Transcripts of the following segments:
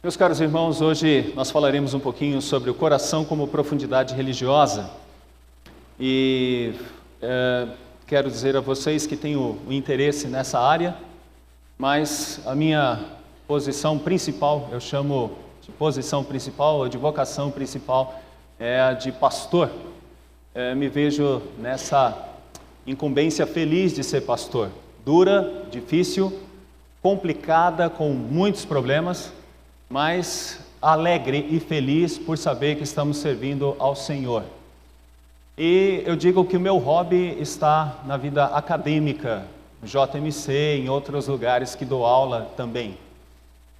Meus caros irmãos, hoje nós falaremos um pouquinho sobre o coração como profundidade religiosa. E quero dizer a vocês que tenho um interesse nessa área, mas a minha posição principal, eu chamo de posição principal ou de vocação principal, é a de pastor. Me vejo nessa incumbência feliz de ser pastor. Dura, difícil, complicada, com muitos problemas, mas alegre e feliz por saber que estamos servindo ao Senhor. E eu digo que o meu hobby está na vida acadêmica, no JMC, em outros lugares que dou aula também.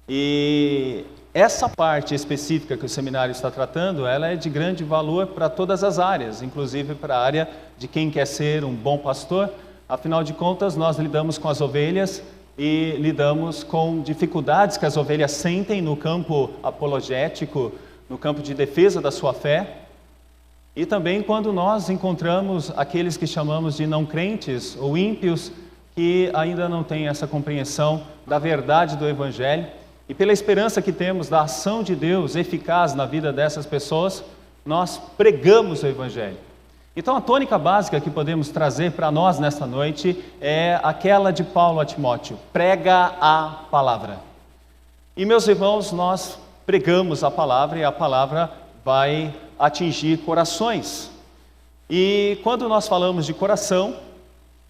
E essa parte específica que o seminário está tratando, ela é de grande valor para todas as áreas, inclusive para a área de quem quer ser um bom pastor. Afinal de contas, nós lidamos com as ovelhas e lidamos com dificuldades que as ovelhas sentem no campo apologético, no campo de defesa da sua fé. E também quando nós encontramos aqueles que chamamos de não crentes ou ímpios, que ainda não têm essa compreensão da verdade do Evangelho. E pela esperança que temos da ação de Deus eficaz na vida dessas pessoas, nós pregamos o Evangelho. Então a tônica básica que podemos trazer para nós nesta noite é aquela de Paulo a Timóteo: prega a palavra. E meus irmãos, nós pregamos a palavra e a palavra vai atingir corações. E quando nós falamos de coração,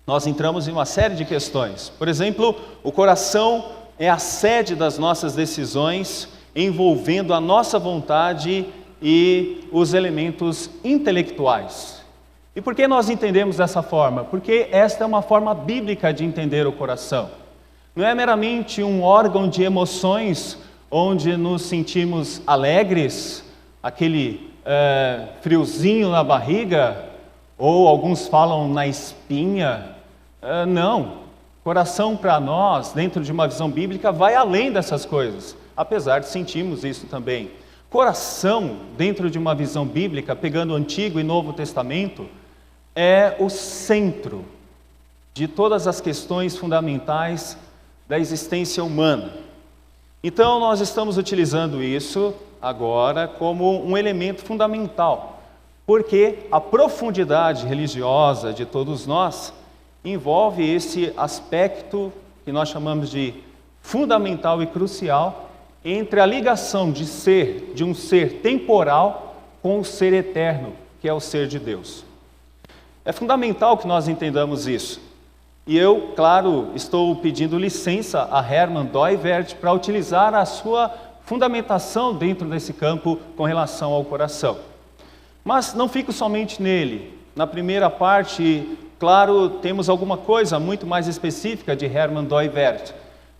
nós entramos em uma série de questões. Por exemplo, o coração é a sede das nossas decisões, envolvendo a nossa vontade e os elementos intelectuais. E por que nós entendemos dessa forma? Porque esta é uma forma bíblica de entender o coração. Não é meramente um órgão de emoções onde nos sentimos alegres, aquele friozinho na barriga, ou alguns falam na espinha. Não. Coração para nós, dentro de uma visão bíblica, vai além dessas coisas, apesar de sentirmos isso também. Coração, dentro de uma visão bíblica, pegando o Antigo e Novo Testamento, é o centro de todas as questões fundamentais da existência humana. Então, nós estamos utilizando isso agora como um elemento fundamental, porque a profundidade religiosa de todos nós envolve esse aspecto que nós chamamos de fundamental e crucial entre a ligação de um ser temporal com o ser eterno, que é o ser de Deus. É fundamental que nós entendamos isso. E eu, claro, estou pedindo licença a Hermann Doivert para utilizar a sua fundamentação dentro desse campo com relação ao coração. Mas não fico somente nele. Na primeira parte, claro, temos alguma coisa muito mais específica de Hermann Doivert.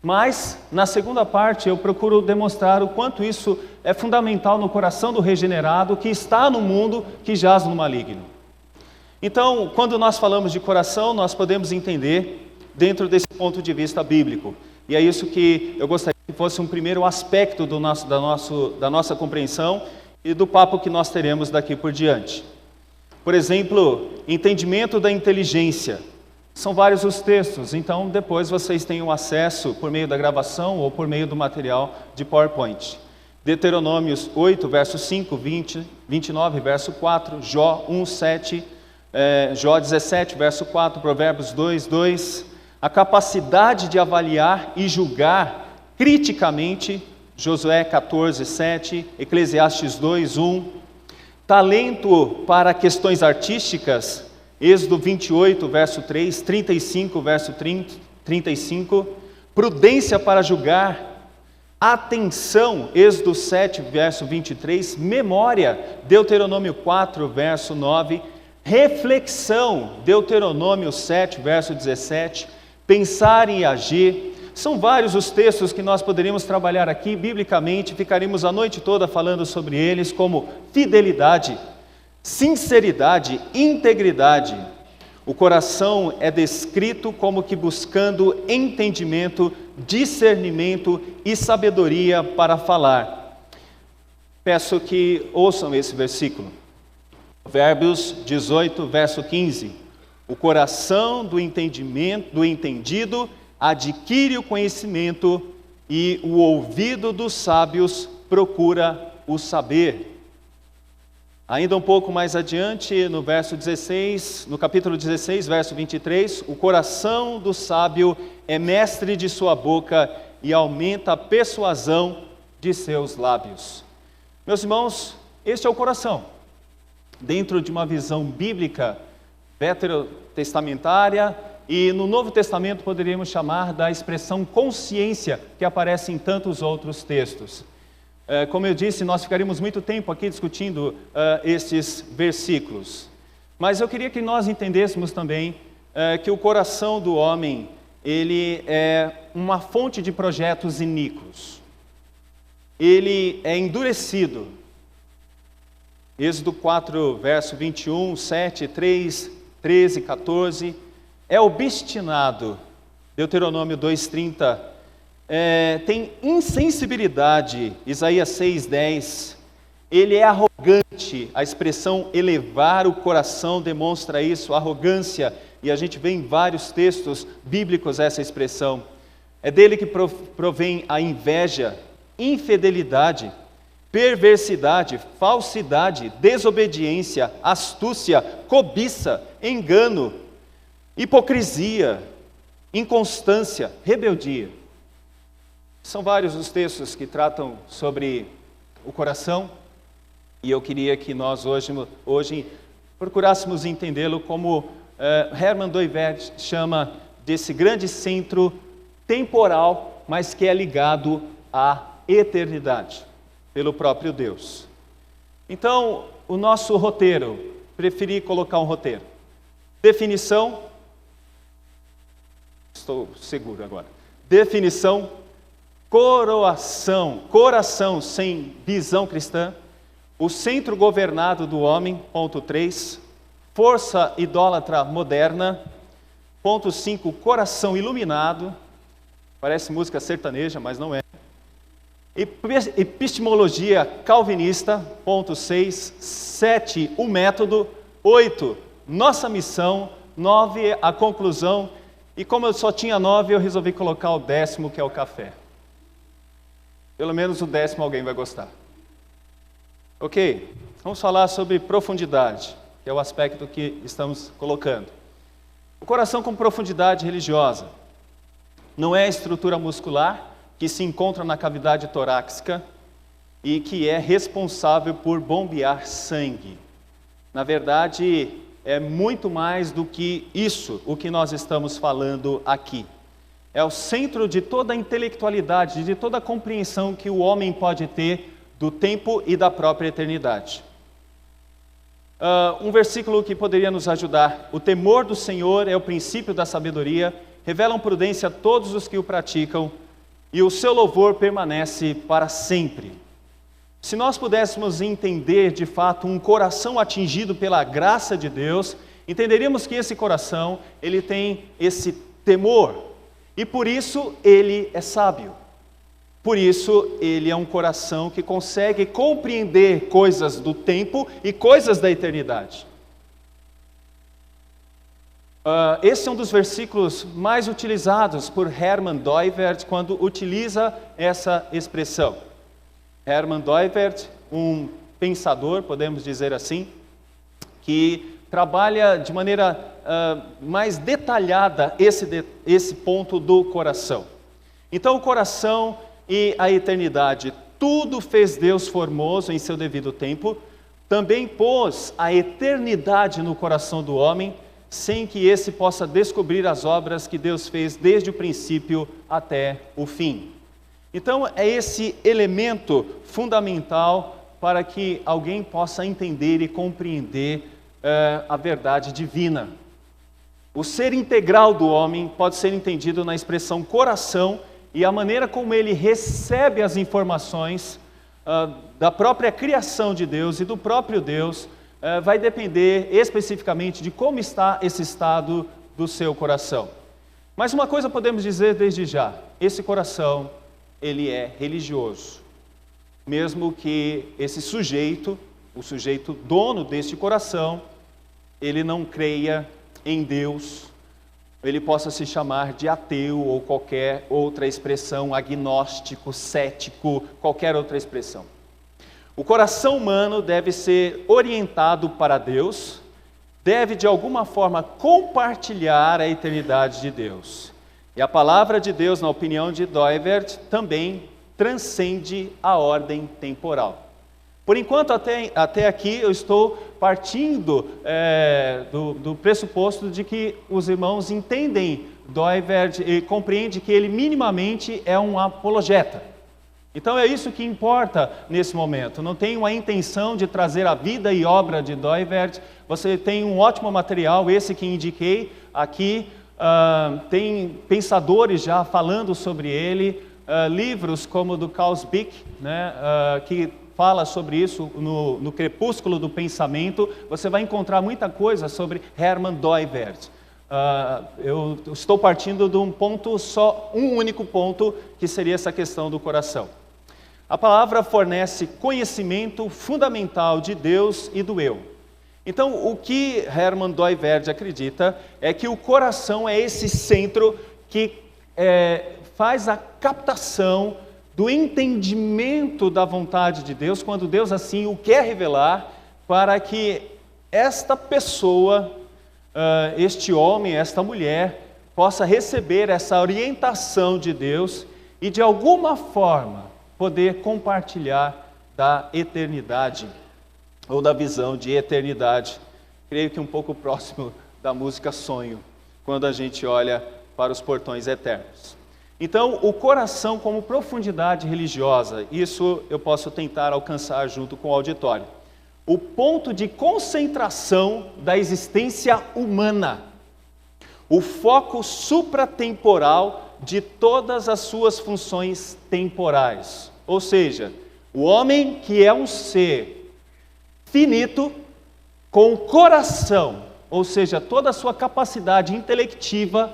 Mas, na segunda parte, eu procuro demonstrar o quanto isso é fundamental no coração do regenerado que está no mundo que jaz no maligno. Então, quando nós falamos de coração, nós podemos entender dentro desse ponto de vista bíblico. E é isso que eu gostaria que fosse um primeiro aspecto da nossa compreensão e do papo que nós teremos daqui por diante. Por exemplo, entendimento da inteligência. São vários os textos, então depois vocês têm o acesso por meio da gravação ou por meio do material de PowerPoint. Deuteronômios 8, verso 5, 20, 29, verso 4, Jó 1, 7, Jó 17, verso 4, Provérbios 2, 2. A capacidade de avaliar e julgar criticamente, Josué 14, 7, Eclesiastes 2, 1. Talento para questões artísticas, Êxodo 28, verso 3, 35, verso 35. Prudência para julgar, atenção, Êxodo 7, verso 23. Memória, Deuteronômio 4, verso 9. Reflexão, Deuteronômio 7, verso 17. Pensar e agir. São vários os textos que nós poderíamos trabalhar aqui biblicamente, ficaríamos a noite toda falando sobre eles, como fidelidade, sinceridade, integridade. O coração é descrito como que buscando entendimento, discernimento e sabedoria para falar. Peço que ouçam esse versículo. Provérbios 18, verso 15. O coração do entendido adquire o conhecimento e o ouvido dos sábios procura o saber. Ainda um pouco mais adiante, no verso 16, no capítulo 16, verso 23, o coração do sábio é mestre de sua boca e aumenta a persuasão de seus lábios. Meus irmãos, este é o coração. Dentro de uma visão bíblica, veterotestamentária, e no Novo Testamento poderíamos chamar da expressão consciência, que aparece em tantos outros textos. Como eu disse, nós ficaríamos muito tempo aqui discutindo estes versículos. Mas eu queria que nós entendêssemos também que o coração do homem, ele é uma fonte de projetos iníquos. Ele é endurecido. Êxodo 4, verso 21, 7, 3, 13, 14. É obstinado. Deuteronômio 2:30. Tem insensibilidade, Isaías 6:10, ele é arrogante, a expressão elevar o coração demonstra isso, arrogância, e a gente vê em vários textos bíblicos essa expressão. É dele que provém a inveja, infidelidade, perversidade, falsidade, desobediência, astúcia, cobiça, engano, hipocrisia, inconstância, rebeldia. São vários os textos que tratam sobre o coração, e eu queria que nós hoje procurássemos entendê-lo como Hermann Doivert chama desse grande centro temporal, mas que é ligado à eternidade, pelo próprio Deus. Então, o nosso roteiro, preferi colocar um roteiro. Definição, estou seguro agora. Definição, coração sem visão cristã, o centro governado do homem, ponto 3, força idólatra moderna, ponto 5, coração iluminado, parece música sertaneja, mas não é. Epistemologia calvinista, ponto 6, 7, o método, 8, nossa missão, 9, a conclusão, e como eu só tinha 9, eu resolvi colocar o 10º, que é o café. Pelo menos o 10º alguém vai gostar. Ok, vamos falar sobre profundidade, que é o aspecto que estamos colocando. O coração com profundidade religiosa não é a estrutura muscular que se encontra na cavidade torácica e que é responsável por bombear sangue. Na verdade, é muito mais do que isso, o que nós estamos falando aqui. É o centro de toda a intelectualidade, de toda a compreensão que o homem pode ter do tempo e da própria eternidade. Um versículo que poderia nos ajudar. O temor do Senhor é o princípio da sabedoria, revelam prudência a todos os que o praticam, e o seu louvor permanece para sempre. Se nós pudéssemos entender de fato um coração atingido pela graça de Deus, entenderíamos que esse coração, ele tem esse temor, e por isso ele é sábio. Por isso ele é um coração que consegue compreender coisas do tempo e coisas da eternidade. Esse é um dos versículos mais utilizados por Hermann Doivert quando utiliza essa expressão. Hermann Doivert, um pensador, podemos dizer assim, que trabalha de maneira mais detalhada esse ponto do coração. Então, o coração e a eternidade, tudo fez Deus formoso em seu devido tempo, também pôs a eternidade no coração do homem, sem que esse possa descobrir as obras que Deus fez desde o princípio até o fim. Então, é esse elemento fundamental para que alguém possa entender e compreender a verdade divina. O ser integral do homem pode ser entendido na expressão coração e a maneira como ele recebe as informações da própria criação de Deus e do próprio Deus vai depender especificamente de como está esse estado do seu coração. Mas uma coisa podemos dizer desde já, esse coração, ele é religioso. Mesmo que esse sujeito, o sujeito dono deste coração, ele não creia em Deus, ele possa se chamar de ateu ou qualquer outra expressão, agnóstico, cético, qualquer outra expressão. O coração humano deve ser orientado para Deus, deve de alguma forma compartilhar a eternidade de Deus. E a palavra de Deus, na opinião de Doivert, também transcende a ordem temporal. Por enquanto, até aqui, eu estou partindo do pressuposto de que os irmãos entendem Doivert e compreendem que ele minimamente é um apologeta. Então é isso que importa nesse momento. Não tenho a intenção de trazer a vida e obra de Doivert. Você tem um ótimo material, esse que indiquei aqui. Tem pensadores já falando sobre ele. Livros como o do Carl Spick, né, que fala sobre isso no Crepúsculo do Pensamento. Você vai encontrar muita coisa sobre Hermann Doivert. Eu estou partindo de um ponto só, um único ponto, que seria essa questão do coração. A palavra fornece conhecimento fundamental de Deus e do eu. Então, o que Hermann Doivert acredita é que o coração é esse centro que faz a captação do entendimento da vontade de Deus, quando Deus assim o quer revelar, para que esta pessoa, este homem, esta mulher, possa receber essa orientação de Deus e de alguma forma poder compartilhar da eternidade, ou da visão de eternidade. Creio que um pouco próximo da música Sonho, quando a gente olha para os portões eternos. Então, o coração como profundidade religiosa, isso eu posso tentar alcançar junto com o auditório. O ponto de concentração da existência humana, o foco supratemporal de todas as suas funções temporais. Ou seja, o homem que é um ser finito, com coração, ou seja, toda a sua capacidade intelectiva,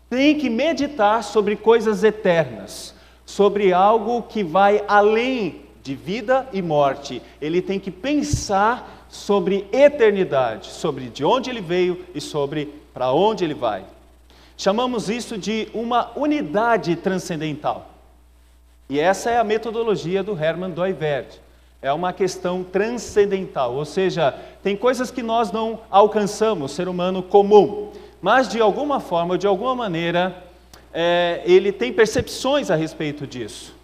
tem que meditar sobre coisas eternas, sobre algo que vai além de vida e morte. Ele tem que pensar sobre eternidade, sobre de onde ele veio e sobre para onde ele vai. Chamamos isso de uma unidade transcendental. E essa é a metodologia do Hermann Doivert. É uma questão transcendental, ou seja, tem coisas que nós não alcançamos, ser humano comum, mas de alguma forma, de alguma maneira, ele tem percepções a respeito disso.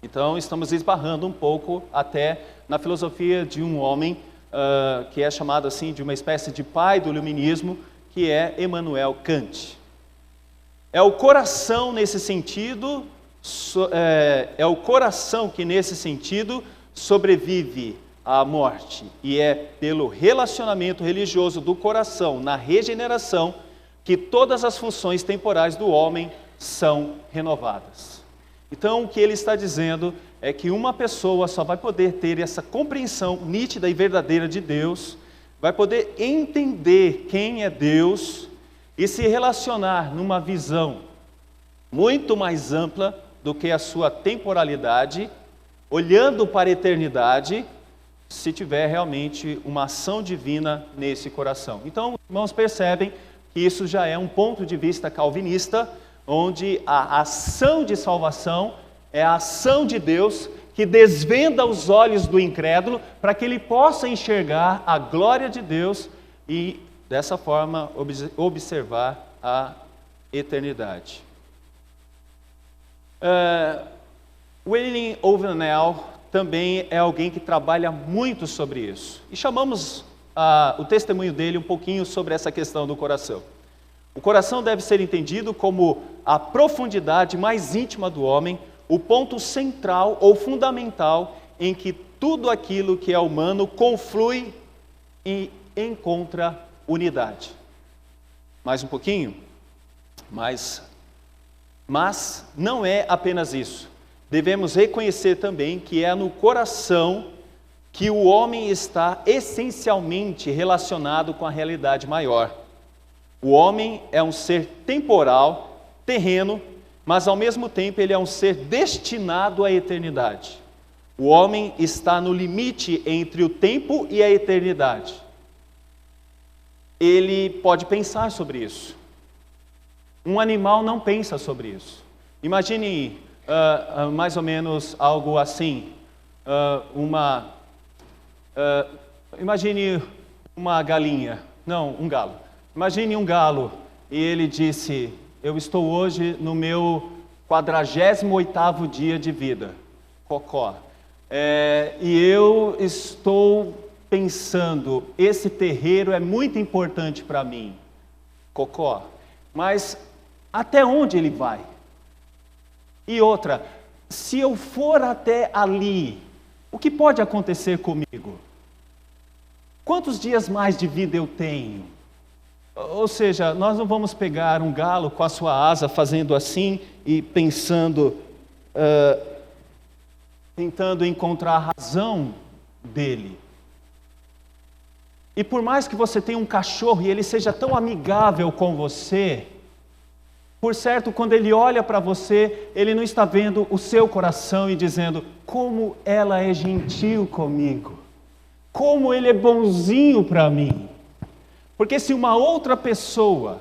Então, estamos esbarrando um pouco até na filosofia de um homem que é chamado assim de uma espécie de pai do iluminismo, que é Immanuel Kant. É o coração nesse sentido, é o coração que nesse sentido sobrevive à morte, e é pelo relacionamento religioso do coração na regeneração que todas as funções temporais do homem são renovadas. Então, o que ele está dizendo é que uma pessoa só vai poder ter essa compreensão nítida e verdadeira de Deus, vai poder entender quem é Deus e se relacionar numa visão muito mais ampla do que a sua temporalidade, olhando para a eternidade, se tiver realmente uma ação divina nesse coração. Então, irmãos, percebem que isso já é um ponto de vista calvinista, onde a ação de salvação é a ação de Deus que desvenda os olhos do incrédulo para que ele possa enxergar a glória de Deus e, dessa forma, observar a eternidade. William Ovenel também é alguém que trabalha muito sobre isso. E chamamos o testemunho dele um pouquinho sobre essa questão do coração. O coração deve ser entendido como a profundidade mais íntima do homem, o ponto central ou fundamental em que tudo aquilo que é humano conflui e encontra unidade. Mais um pouquinho? Mas não é apenas isso. Devemos reconhecer também que é no coração que o homem está essencialmente relacionado com a realidade maior. O homem é um ser temporal, terreno, mas ao mesmo tempo ele é um ser destinado à eternidade. O homem está no limite entre o tempo e a eternidade. Ele pode pensar sobre isso. Um animal não pensa sobre isso. Imagine mais ou menos algo assim. Imagine uma galinha, não, um galo. Imagine um galo e ele disse: eu estou hoje no meu 48º dia de vida, cocó. E eu estou pensando, esse terreiro é muito importante para mim, cocó. Mas até onde ele vai? E outra, se eu for até ali, o que pode acontecer comigo? Quantos dias mais de vida eu tenho? Ou seja, nós não vamos pegar um galo com a sua asa fazendo assim e pensando, tentando encontrar a razão dele. E por mais que você tenha um cachorro e ele seja tão amigável com você, por certo, quando ele olha para você, ele não está vendo o seu coração e dizendo: como ela é gentil comigo, como ele é bonzinho para mim. Porque se uma outra pessoa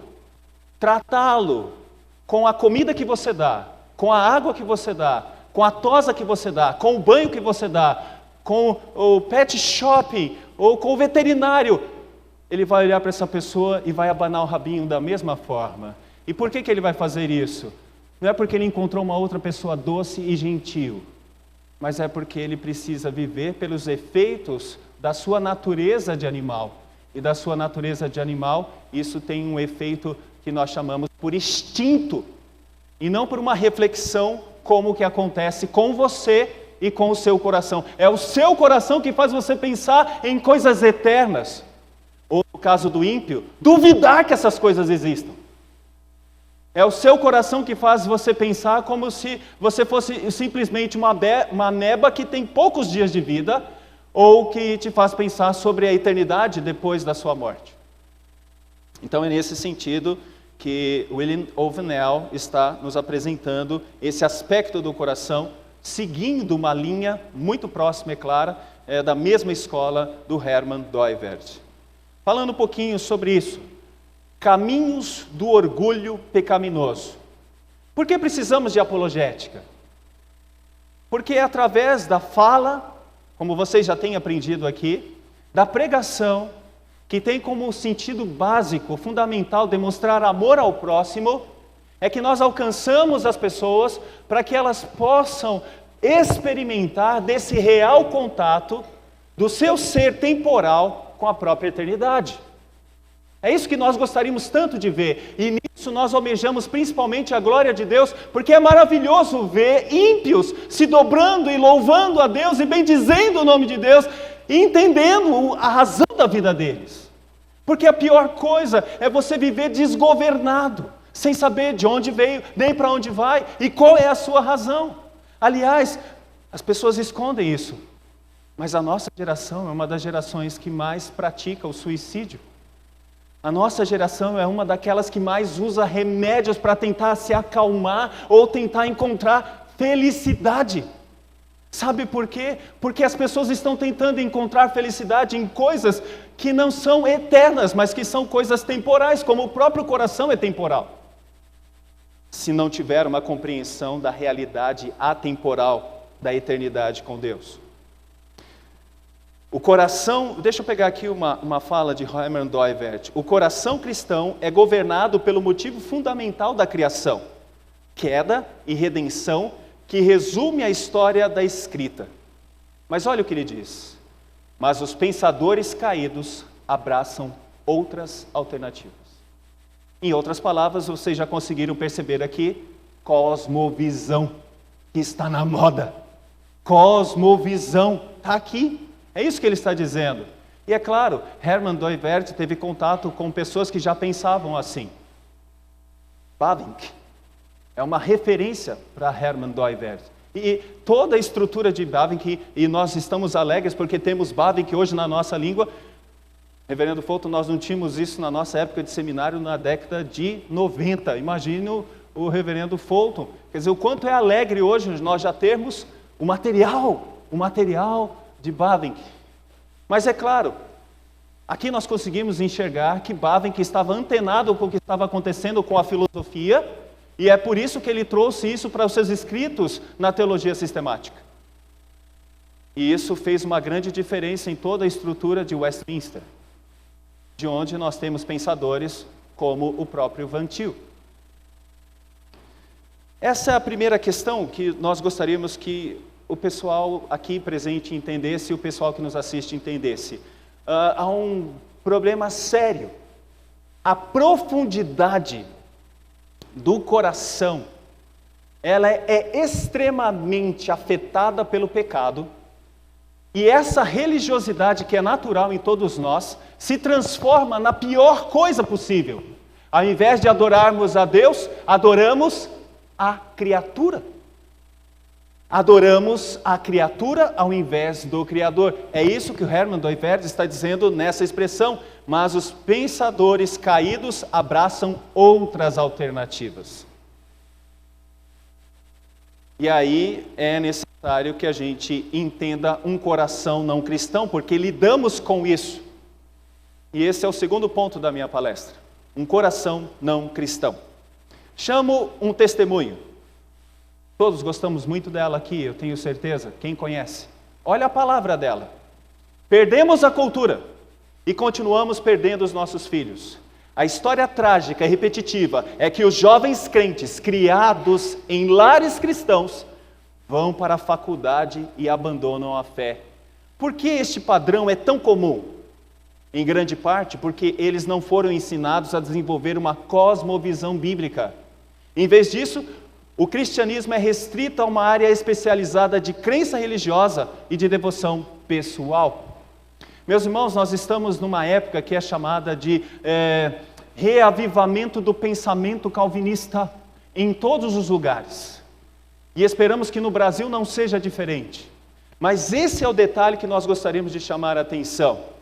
tratá-lo com a comida que você dá, com a água que você dá, com a tosa que você dá, com o banho que você dá, com o pet shopping ou com o veterinário, ele vai olhar para essa pessoa e vai abanar o rabinho da mesma forma. E por que ele vai fazer isso? Não é porque ele encontrou uma outra pessoa doce e gentil, mas é porque ele precisa viver pelos efeitos da sua natureza de animal. E da sua natureza de animal, isso tem um efeito que nós chamamos por instinto, e não por uma reflexão como o que acontece com você e com o seu coração. É o seu coração que faz você pensar em coisas eternas. Ou no caso do ímpio, duvidar que essas coisas existam. É o seu coração que faz você pensar como se você fosse simplesmente uma ameba que tem poucos dias de vida, ou que te faz pensar sobre a eternidade depois da sua morte. Então é nesse sentido que William Ovenel está nos apresentando esse aspecto do coração, seguindo uma linha muito próxima, é clara, da mesma escola do Herman Doivert. Falando um pouquinho sobre isso. Caminhos do orgulho pecaminoso. Por que precisamos de apologética? Porque é através da fala, como vocês já têm aprendido aqui, da pregação, que tem como sentido básico, fundamental, demonstrar amor ao próximo, é que nós alcançamos as pessoas para que elas possam experimentar desse real contato do seu ser temporal com a própria eternidade. É isso que nós gostaríamos tanto de ver, e nisso nós almejamos principalmente a glória de Deus, porque é maravilhoso ver ímpios se dobrando e louvando a Deus e bendizendo o nome de Deus, e entendendo a razão da vida deles. Porque a pior coisa é você viver desgovernado, sem saber de onde veio, nem para onde vai, e qual é a sua razão. Aliás, as pessoas escondem isso, mas a nossa geração é uma das gerações que mais pratica o suicídio. A nossa geração é uma daquelas que mais usa remédios para tentar se acalmar ou tentar encontrar felicidade. Sabe por quê? Porque as pessoas estão tentando encontrar felicidade em coisas que não são eternas, mas que são coisas temporais, como o próprio coração é temporal. Se não tiver uma compreensão da realidade atemporal da eternidade com Deus. O coração, deixa eu pegar aqui uma fala de Herman Doivert. O coração cristão é governado pelo motivo fundamental da criação, queda e redenção, que resume a história da Escrita. Mas olha o que ele diz. Mas os pensadores caídos abraçam outras alternativas. Em outras palavras, vocês já conseguiram perceber aqui, cosmovisão, que está na moda. Cosmovisão, está aqui. É isso que ele está dizendo. E é claro, Herman Doivert teve contato com pessoas que já pensavam assim. Bavinck é uma referência para Herman Doivert. E toda a estrutura de Bavinck, e nós estamos alegres porque temos Bavinck hoje na nossa língua. Reverendo Fulton, nós não tínhamos isso na nossa época de seminário na década de 90. Imagine o reverendo Fulton. Quer dizer, o quanto é alegre hoje nós já termos o material de Bavinck. Mas é claro, Aqui nós conseguimos enxergar que Bavinck estava antenado com o que estava acontecendo com a filosofia, e é por isso que ele trouxe isso para os seus escritos na teologia sistemática. E isso fez uma grande diferença em toda a estrutura de Westminster, de onde nós temos pensadores como o próprio Van Til. Essa é a primeira questão que nós gostaríamos que o pessoal aqui presente entendesse e o pessoal que nos assiste entendesse. Há um problema sério. A profundidade do coração, ela é extremamente afetada pelo pecado, e essa religiosidade que é natural em todos nós, se transforma na pior coisa possível. Ao invés de adorarmos a Deus, adoramos a criatura. Adoramos a criatura ao invés do Criador. É isso que o Herman Dooyeweerd está dizendo nessa expressão. Mas os pensadores caídos abraçam outras alternativas. E aí é necessário que a gente entenda um coração não cristão, porque lidamos com isso. E esse é o segundo ponto da minha palestra. Um coração não cristão. Chamo um testemunho. Todos gostamos muito dela aqui, eu tenho certeza. Quem conhece? Olha a palavra dela. Perdemos a cultura e continuamos perdendo os nossos filhos. A história trágica e repetitiva é que os jovens crentes criados em lares cristãos vão para a faculdade e abandonam a fé. Por que este padrão é tão comum? Em grande parte porque eles não foram ensinados a desenvolver uma cosmovisão bíblica. Em vez disso, o cristianismo é restrito a uma área especializada de crença religiosa e de devoção pessoal. Meus irmãos, nós estamos numa época que é chamada de reavivamento do pensamento calvinista em todos os lugares. E esperamos que no Brasil não seja diferente. Mas esse é o detalhe que nós gostaríamos de chamar a atenção.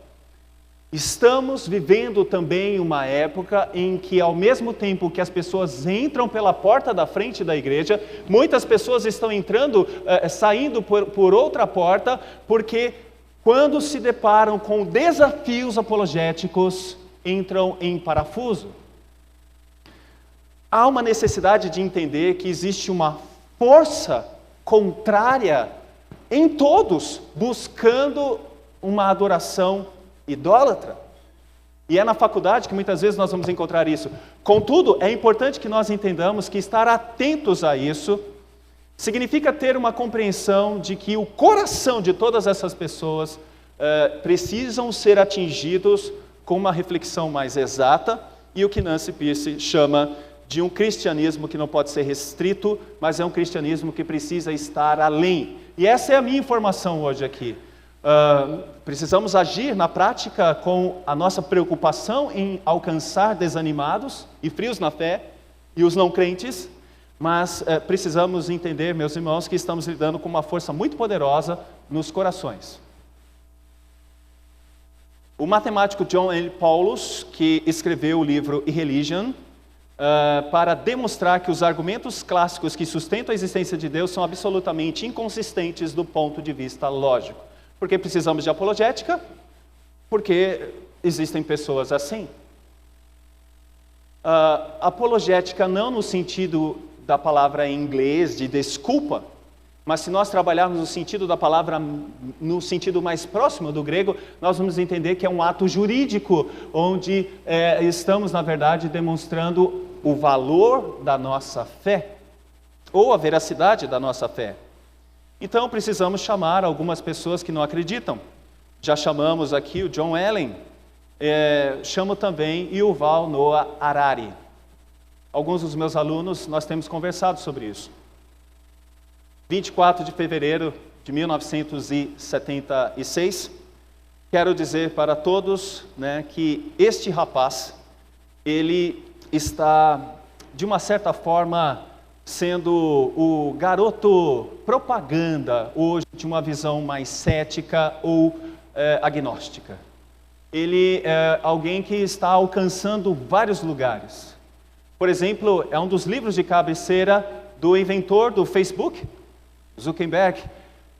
Estamos vivendo também uma época em que, ao mesmo tempo que as pessoas entram pela porta da frente da igreja, muitas pessoas estão saindo por outra porta, porque quando se deparam com desafios apologéticos, entram em parafuso. Há uma necessidade de entender que existe uma força contrária em todos, buscando uma adoração idólatra. E é na faculdade que muitas vezes nós vamos encontrar isso. Contudo, é importante que nós entendamos que estar atentos a isso significa ter uma compreensão de que o coração de todas essas pessoas precisam ser atingidos com uma reflexão mais exata e o que Nancy Pearce chama de um cristianismo que não pode ser restrito, mas é um cristianismo que precisa estar além. E essa é a minha informação hoje aqui. Precisamos agir na prática com a nossa preocupação em alcançar desanimados e frios na fé e os não crentes, mas precisamos entender, meus irmãos, que estamos lidando com uma força muito poderosa nos corações. O matemático John L. Paulus, que escreveu o livro Irreligion, para demonstrar que os argumentos clássicos que sustentam a existência de Deus são absolutamente inconsistentes do ponto de vista lógico. Porque precisamos de apologética, porque existem pessoas assim. Apologética não no sentido da palavra em inglês de desculpa, mas se nós trabalharmos no sentido da palavra, no sentido mais próximo do grego, nós vamos entender que é um ato jurídico, onde estamos, na verdade, demonstrando o valor da nossa fé, ou a veracidade da nossa fé. Então, precisamos chamar algumas pessoas que não acreditam. Já chamamos aqui o John Allen, chamo também Yuval Noah Harari. Alguns dos meus alunos, nós temos conversado sobre isso. 24 de fevereiro de 1976, quero dizer para todos, que este rapaz, ele está, de uma certa forma, sendo o garoto propaganda hoje de uma visão mais cética ou agnóstica. Ele é alguém que está alcançando vários lugares. Por exemplo, é um dos livros de cabeceira do inventor do Facebook, Zuckerberg.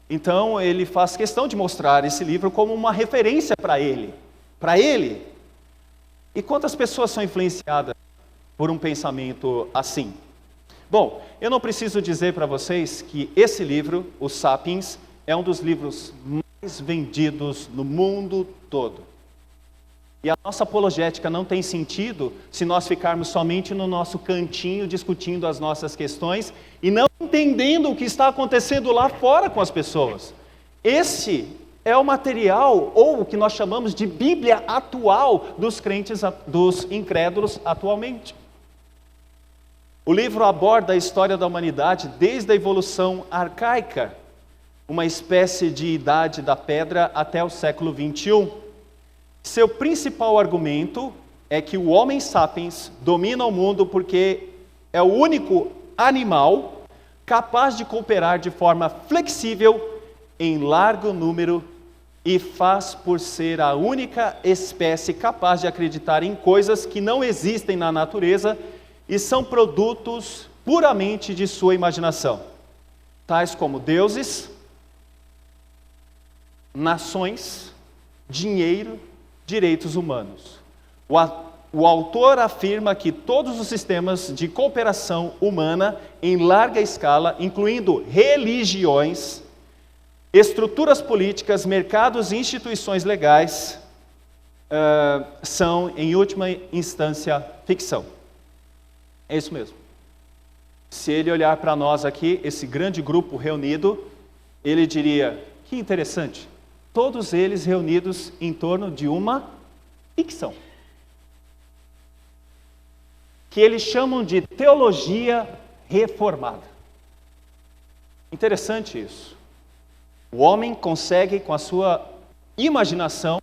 Então, ele faz questão de mostrar esse livro como uma referência para ele, para ele. E quantas pessoas são influenciadas por um pensamento assim? Bom, eu não preciso dizer para vocês que esse livro, o Sapiens, é um dos livros mais vendidos no mundo todo. E a nossa apologética não tem sentido se nós ficarmos somente no nosso cantinho discutindo as nossas questões e não entendendo o que está acontecendo lá fora com as pessoas. Esse é o material, ou o que nós chamamos de Bíblia atual dos crentes, dos incrédulos atualmente. O livro aborda a história da humanidade desde a evolução arcaica, uma espécie de idade da pedra, até o século 21. Seu principal argumento é que o Homo sapiens domina o mundo porque é o único animal capaz de cooperar de forma flexível em largo número e faz por ser a única espécie capaz de acreditar em coisas que não existem na natureza e são produtos puramente de sua imaginação, tais como deuses, nações, dinheiro, direitos humanos. O autor afirma que todos os sistemas de cooperação humana em larga escala, incluindo religiões, estruturas políticas, mercados e instituições legais, são, em última instância, ficção. É isso mesmo. Se ele olhar para nós aqui, esse grande grupo reunido, ele diria, que interessante, todos eles reunidos em torno de uma ficção, que eles chamam de teologia reformada. Interessante isso. O homem consegue, com a sua imaginação,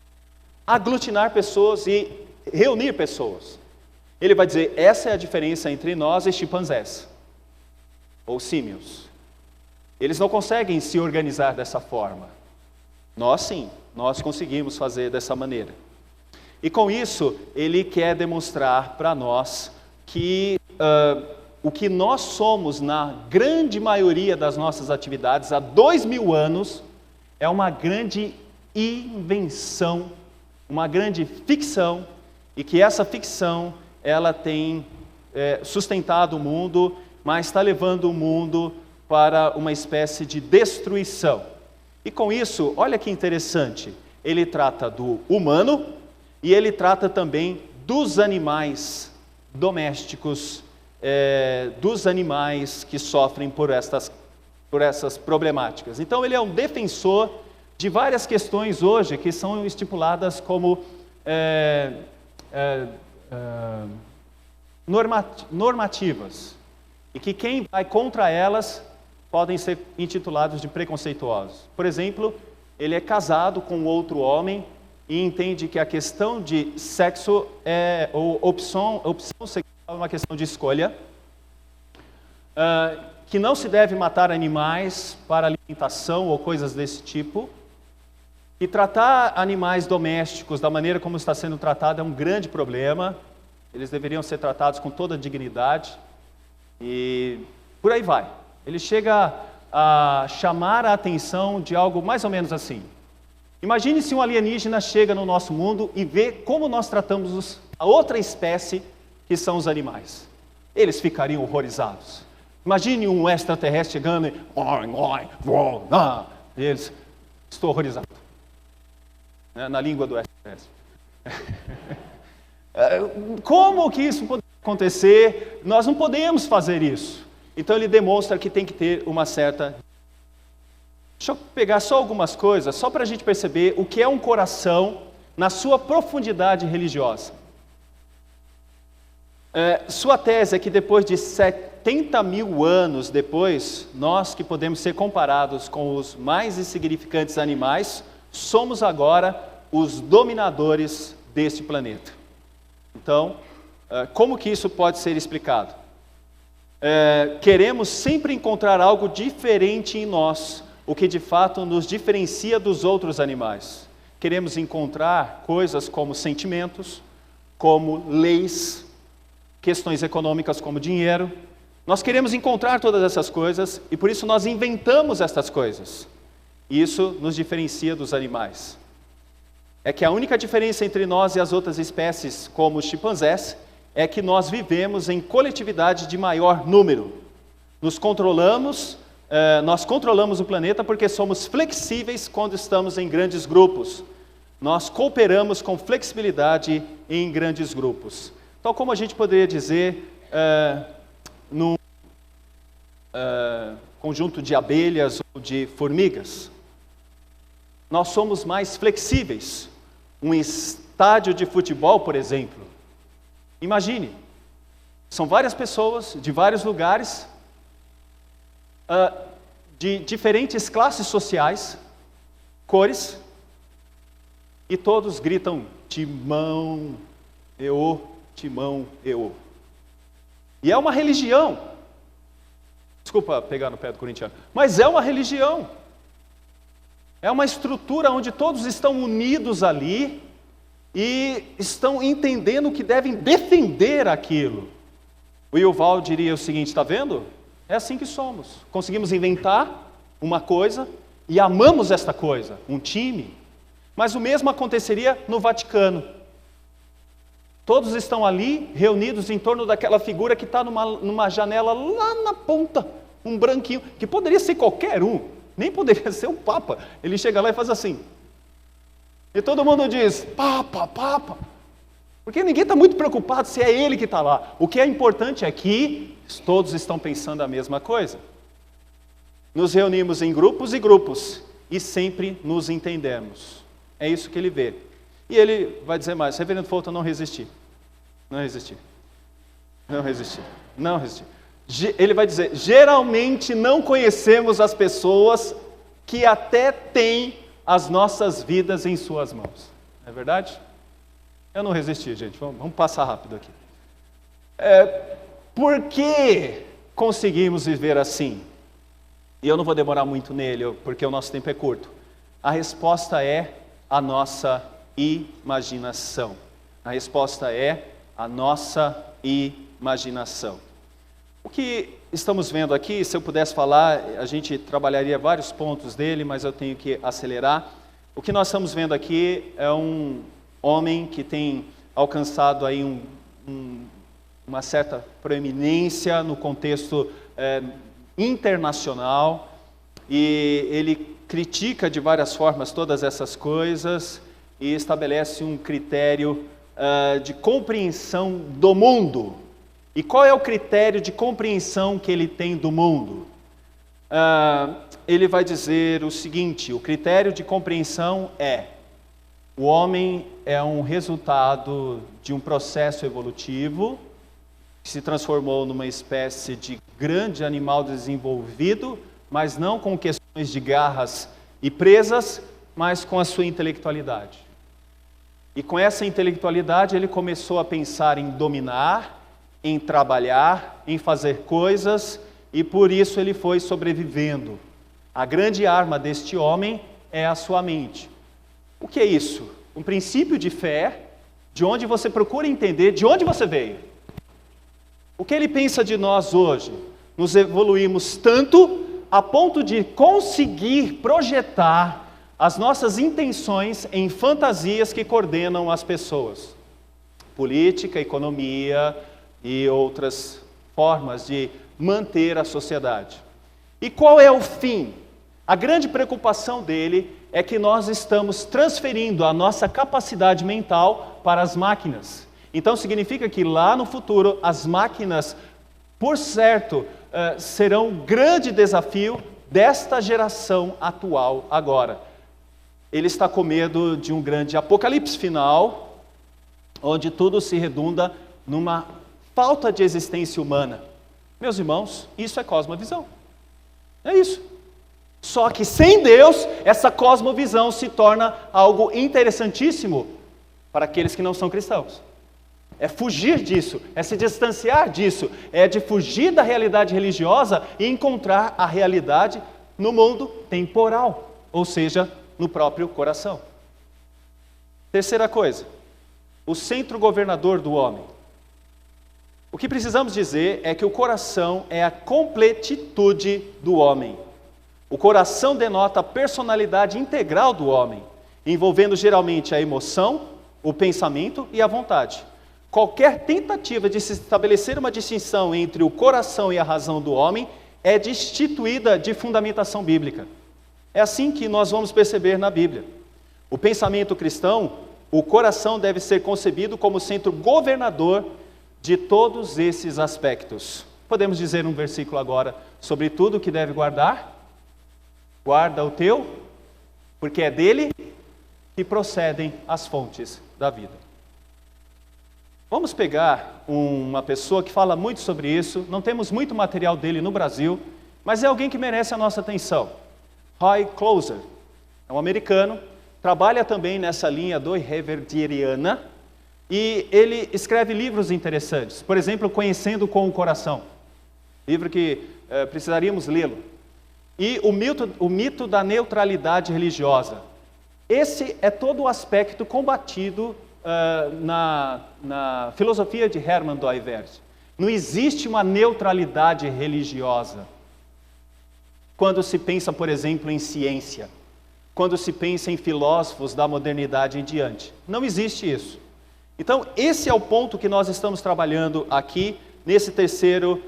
aglutinar pessoas e reunir pessoas. Ele vai dizer, essa é a diferença entre nós e chimpanzés, ou símios. Eles não conseguem se organizar dessa forma. Nós sim, nós conseguimos fazer dessa maneira. E com isso, ele quer demonstrar para nós que o que nós somos na grande maioria das nossas atividades há 2000 anos é uma grande invenção, uma grande ficção, e que essa ficção ela tem sustentado o mundo, mas está levando o mundo para uma espécie de destruição. E com isso, olha que interessante, ele trata do humano e ele trata também dos animais domésticos, dos animais que sofrem por essas problemáticas. Então ele é um defensor de várias questões hoje que são estipuladas como normativas, e que quem vai contra elas podem ser intitulados de preconceituosos. Por exemplo, ele é casado com outro homem e entende que a questão de sexo opção sexual é uma questão de escolha, que não se deve matar animais para alimentação ou coisas desse tipo, e tratar animais domésticos da maneira como está sendo tratado é um grande problema. Eles deveriam ser tratados com toda a dignidade, e por aí vai. Ele chega a chamar a atenção de algo mais ou menos assim. Imagine se um alienígena chega no nosso mundo e vê como nós tratamos a outra espécie, que são os animais. Eles ficariam horrorizados. Imagine um extraterrestre chegando e eles, estou horrorizado. Na língua do extraterrestre. Como que isso pode acontecer? Nós não podemos fazer isso. Então ele demonstra que tem que ter uma certa... Deixa eu pegar só algumas coisas, só para a gente perceber o que é um coração na sua profundidade religiosa. Sua tese é que depois de 70 mil anos depois, nós que podemos ser comparados com os mais insignificantes animais, somos agora os dominadores deste planeta. Então, como que isso pode ser explicado? Queremos sempre encontrar algo diferente em nós, o que de fato nos diferencia dos outros animais. Queremos encontrar coisas como sentimentos, como leis, questões econômicas como dinheiro. Nós queremos encontrar todas essas coisas e por isso nós inventamos estas coisas. Isso nos diferencia dos animais. é que a única diferença entre nós e as outras espécies, como os chimpanzés, é que nós vivemos em coletividade de maior número. Nós controlamos o planeta porque somos flexíveis quando estamos em grandes grupos. Nós cooperamos com flexibilidade em grandes grupos. Então, como a gente poderia dizer, num conjunto de abelhas ou de formigas, nós somos mais flexíveis. Um estádio de futebol, por exemplo, imagine, são várias pessoas de vários lugares, de diferentes classes sociais, cores, e todos gritam Timão, Timão, eu. E é uma religião. Desculpa pegar no pé do corintiano, mas é uma religião. É uma estrutura onde todos estão unidos ali e estão entendendo que devem defender aquilo. O Yuval diria o seguinte, está vendo? É assim que somos. Conseguimos inventar uma coisa e amamos esta coisa, um time. Mas o mesmo aconteceria no Vaticano. Todos estão ali, reunidos em torno daquela figura que está numa janela lá na ponta, um branquinho, que poderia ser qualquer um, nem poderia ser o Papa. Ele chega lá e faz assim. E todo mundo diz, Papa, Papa. Porque ninguém está muito preocupado se é ele que está lá. O que é importante é que todos estão pensando a mesma coisa. Nos reunimos em grupos e grupos e sempre nos entendemos. É isso que ele vê. E ele vai dizer mais, Reverendo Fulton, não resisti. Ele vai dizer, geralmente não conhecemos as pessoas que até têm as nossas vidas em suas mãos. Não é verdade? Eu não resisti, gente. Vamos passar rápido aqui. Por que conseguimos viver assim? E eu não vou demorar muito nele, porque o nosso tempo é curto. A resposta é a nossa imaginação. A resposta é a nossa imaginação. O que estamos vendo aqui, se eu pudesse falar, a gente trabalharia vários pontos dele, mas eu tenho que acelerar. O que nós estamos vendo aqui é um homem que tem alcançado aí uma certa proeminência no contexto internacional, e ele critica de várias formas todas essas coisas e estabelece um critério de compreensão do mundo. E qual é o critério de compreensão que ele tem do mundo? Ele vai dizer o seguinte, o critério de compreensão é: o homem é um resultado de um processo evolutivo que se transformou numa espécie de grande animal desenvolvido, mas não com questões de garras e presas, mas com a sua intelectualidade. E com essa intelectualidade ele começou a pensar em dominar, em trabalhar, em fazer coisas, e por isso ele foi sobrevivendo. A grande arma deste homem é a sua mente. O que é isso? Um princípio de fé, de onde você procura entender de onde você veio. O que ele pensa de nós hoje? Nos evoluímos tanto a ponto de conseguir projetar as nossas intenções em fantasias que coordenam as pessoas. Política, economia e outras formas de manter a sociedade. E qual é o fim? A grande preocupação dele é que nós estamos transferindo a nossa capacidade mental para as máquinas. Então significa que lá no futuro as máquinas, por certo, serão um grande desafio desta geração atual agora. Ele está com medo de um grande apocalipse final, onde tudo se redunda numa falta de existência humana. Meus irmãos, isso é cosmovisão. É isso. Só que sem Deus, essa cosmovisão se torna algo interessantíssimo para aqueles que não são cristãos. É fugir disso, é se distanciar disso, é de fugir da realidade religiosa e encontrar a realidade no mundo temporal, ou seja, no próprio coração. Terceira coisa, o centro governador do homem. O que precisamos dizer é que o coração é a completitude do homem. O coração denota a personalidade integral do homem. envolvendo geralmente a emoção, o pensamento e a vontade. Qualquer tentativa de se estabelecer uma distinção entre o coração e a razão do homem é destituída de fundamentação bíblica. É assim que nós vamos perceber na Bíblia. O pensamento cristão, o coração deve ser concebido como centro governador de todos esses aspectos. Podemos dizer um versículo agora sobre tudo o que deve guardar? Guarda o teu, porque é dele que procedem as fontes da vida. Vamos pegar uma pessoa que fala muito sobre isso, não temos muito material dele no Brasil, mas é alguém que merece a nossa atenção. Roy Closer, é um americano, trabalha também nessa linha do Heverdiana, e ele escreve livros interessantes. Por exemplo, Conhecendo com o Coração, livro que precisaríamos lê-lo. E o mito da neutralidade religiosa. Esse é todo o aspecto combatido na filosofia de Hermann Doivert. Não existe uma neutralidade religiosa. Quando se pensa, por exemplo, em ciência, quando se pensa em filósofos da modernidade em diante. Não existe isso. Então, esse é o ponto que nós estamos trabalhando aqui, nesse terceiro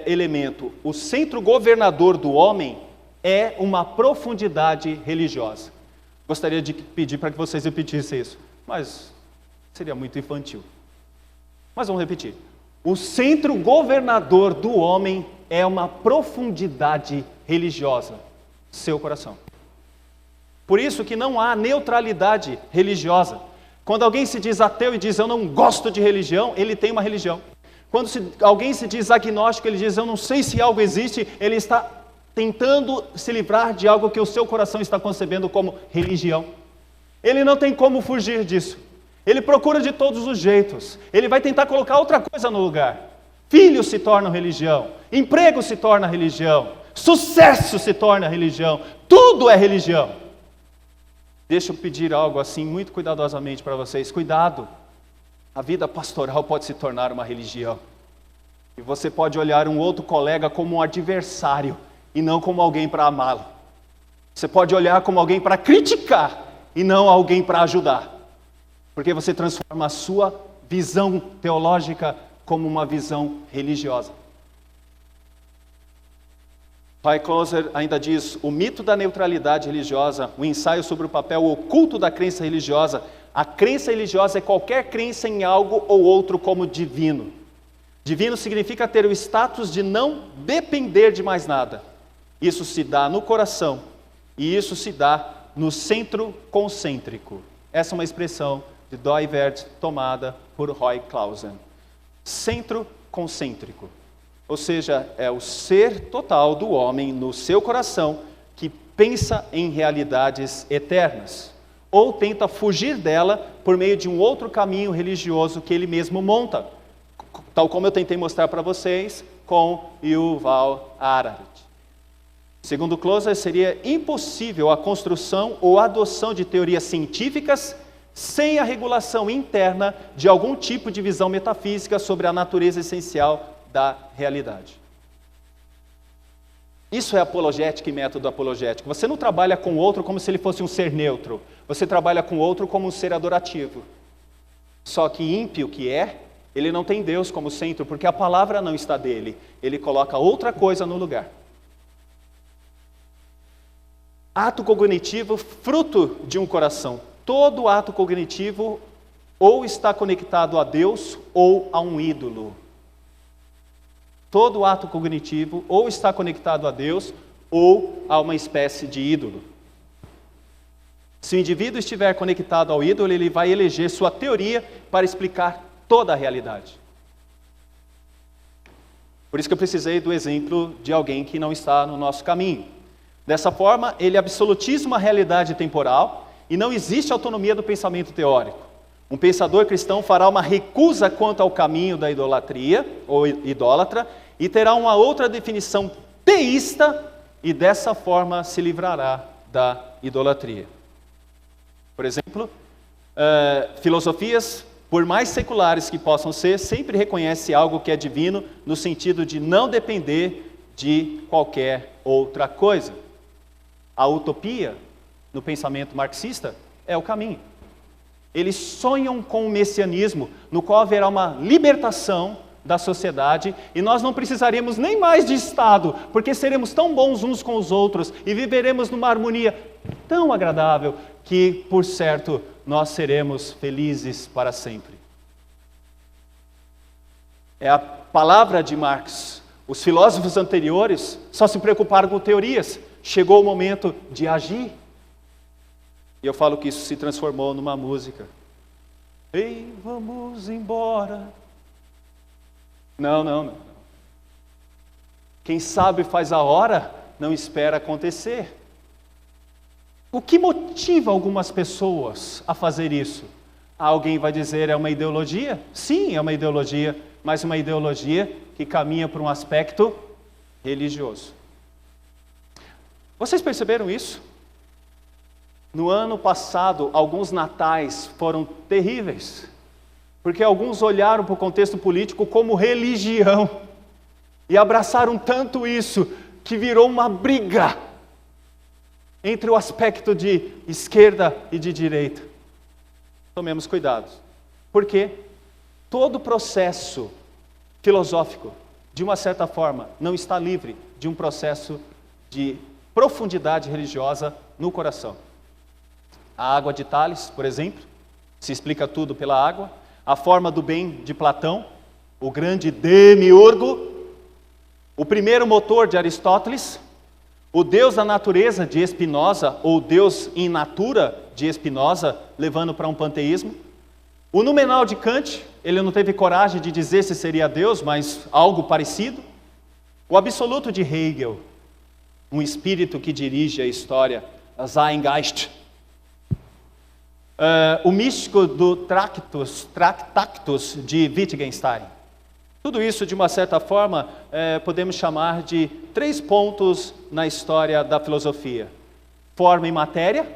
elemento. O centro governador do homem é uma profundidade religiosa. Gostaria de pedir para que vocês repetissem isso, mas seria muito infantil. Mas vamos repetir. O centro governador do homem é uma profundidade religiosa, seu coração. Por isso que não há neutralidade religiosa. Quando alguém se diz ateu e diz eu não gosto de religião, ele tem uma religião. Quando alguém se diz agnóstico, ele diz eu não sei se algo existe, ele está tentando se livrar de algo que o seu coração está concebendo como religião. Ele não tem como fugir disso. Ele procura de todos os jeitos. Ele vai tentar colocar outra coisa no lugar. Filhos se tornam religião. Emprego se torna religião. Sucesso se torna religião. Tudo é religião. Deixa eu pedir algo assim muito cuidadosamente para vocês. Cuidado. A vida pastoral pode se tornar uma religião. E você pode olhar um outro colega como um adversário e não como alguém para amá-lo. Você pode olhar como alguém para criticar e não alguém para ajudar. Porque você transforma a sua visão teológica como uma visão religiosa. Roy Closer ainda diz, o mito da neutralidade religiosa, o ensaio sobre o papel oculto da crença religiosa. A crença religiosa é qualquer crença em algo ou outro como divino. Divino significa ter o status de não depender de mais nada. Isso se dá no coração e isso se dá no centro concêntrico. Essa é uma expressão de Doivert tomada por Roy Clausen. Centro concêntrico. Ou seja, é o ser total do homem no seu coração que pensa em realidades eternas. Ou tenta fugir dela por meio de um outro caminho religioso que ele mesmo monta. Tal como eu tentei mostrar para vocês com Yuval Harari. Segundo Closer, seria impossível a construção ou adoção de teorias científicas sem a regulação interna de algum tipo de visão metafísica sobre a natureza essencial da realidade. Isso é apologética e método apologético. Você não trabalha com o outro como se ele fosse um ser neutro. Você trabalha com o outro como um ser adorativo. Só que ímpio que é, ele não tem Deus como centro, porque a palavra não está dele. Ele coloca outra coisa no lugar. Ato cognitivo, fruto de um coração. Todo ato cognitivo ou está conectado a Deus ou a um ídolo. Todo ato cognitivo ou está conectado a Deus ou a uma espécie de ídolo. Se o indivíduo estiver conectado ao ídolo, ele vai eleger sua teoria para explicar toda a realidade. Por isso que eu precisei do exemplo de alguém que não está no nosso caminho. Dessa forma, ele absolutiza uma realidade temporal e não existe autonomia do pensamento teórico. Um pensador cristão fará uma recusa quanto ao caminho da idolatria, ou idólatra, e terá uma outra definição teísta, e dessa forma se livrará da idolatria. Por exemplo, filosofias, por mais seculares que possam ser, sempre reconhecem algo que é divino, no sentido de não depender de qualquer outra coisa. A utopia, no pensamento marxista, é o caminho. Eles sonham com o messianismo, no qual haverá uma libertação da sociedade, e nós não precisaremos nem mais de Estado, porque seremos tão bons uns com os outros, e viveremos numa harmonia tão agradável, que, por certo, nós seremos felizes para sempre. É a palavra de Marx. Os filósofos anteriores só se preocuparam com teorias. Chegou o momento de agir. E eu falo que isso se transformou numa música. Ei, vamos embora. Não. Quem sabe faz a hora, não espera acontecer. O que motiva algumas pessoas a fazer isso? Alguém vai dizer, é uma ideologia? Sim, é uma ideologia, mas uma ideologia que caminha para um aspecto religioso. Vocês perceberam isso? No ano passado, alguns natais foram terríveis, porque alguns olharam para o contexto político como religião, e abraçaram tanto isso, que virou uma briga entre o aspecto de esquerda e de direita. Tomemos cuidado, porque todo processo filosófico, de uma certa forma, não está livre de um processo de profundidade religiosa no coração. A água de Tales, por exemplo, se explica tudo pela água. A forma do bem de Platão, o grande demiurgo. O primeiro motor de Aristóteles. O Deus da natureza de Spinoza, ou Deus in natura de Spinoza, levando para um panteísmo. O Numenal de Kant, ele não teve coragem de dizer se seria Deus, mas algo parecido. O absoluto de Hegel, um espírito que dirige a história, a Zeitgeist. O místico do Tractatus de Wittgenstein. Tudo isso, de uma certa forma, podemos chamar de 3 pontos na história da filosofia. Forma e matéria,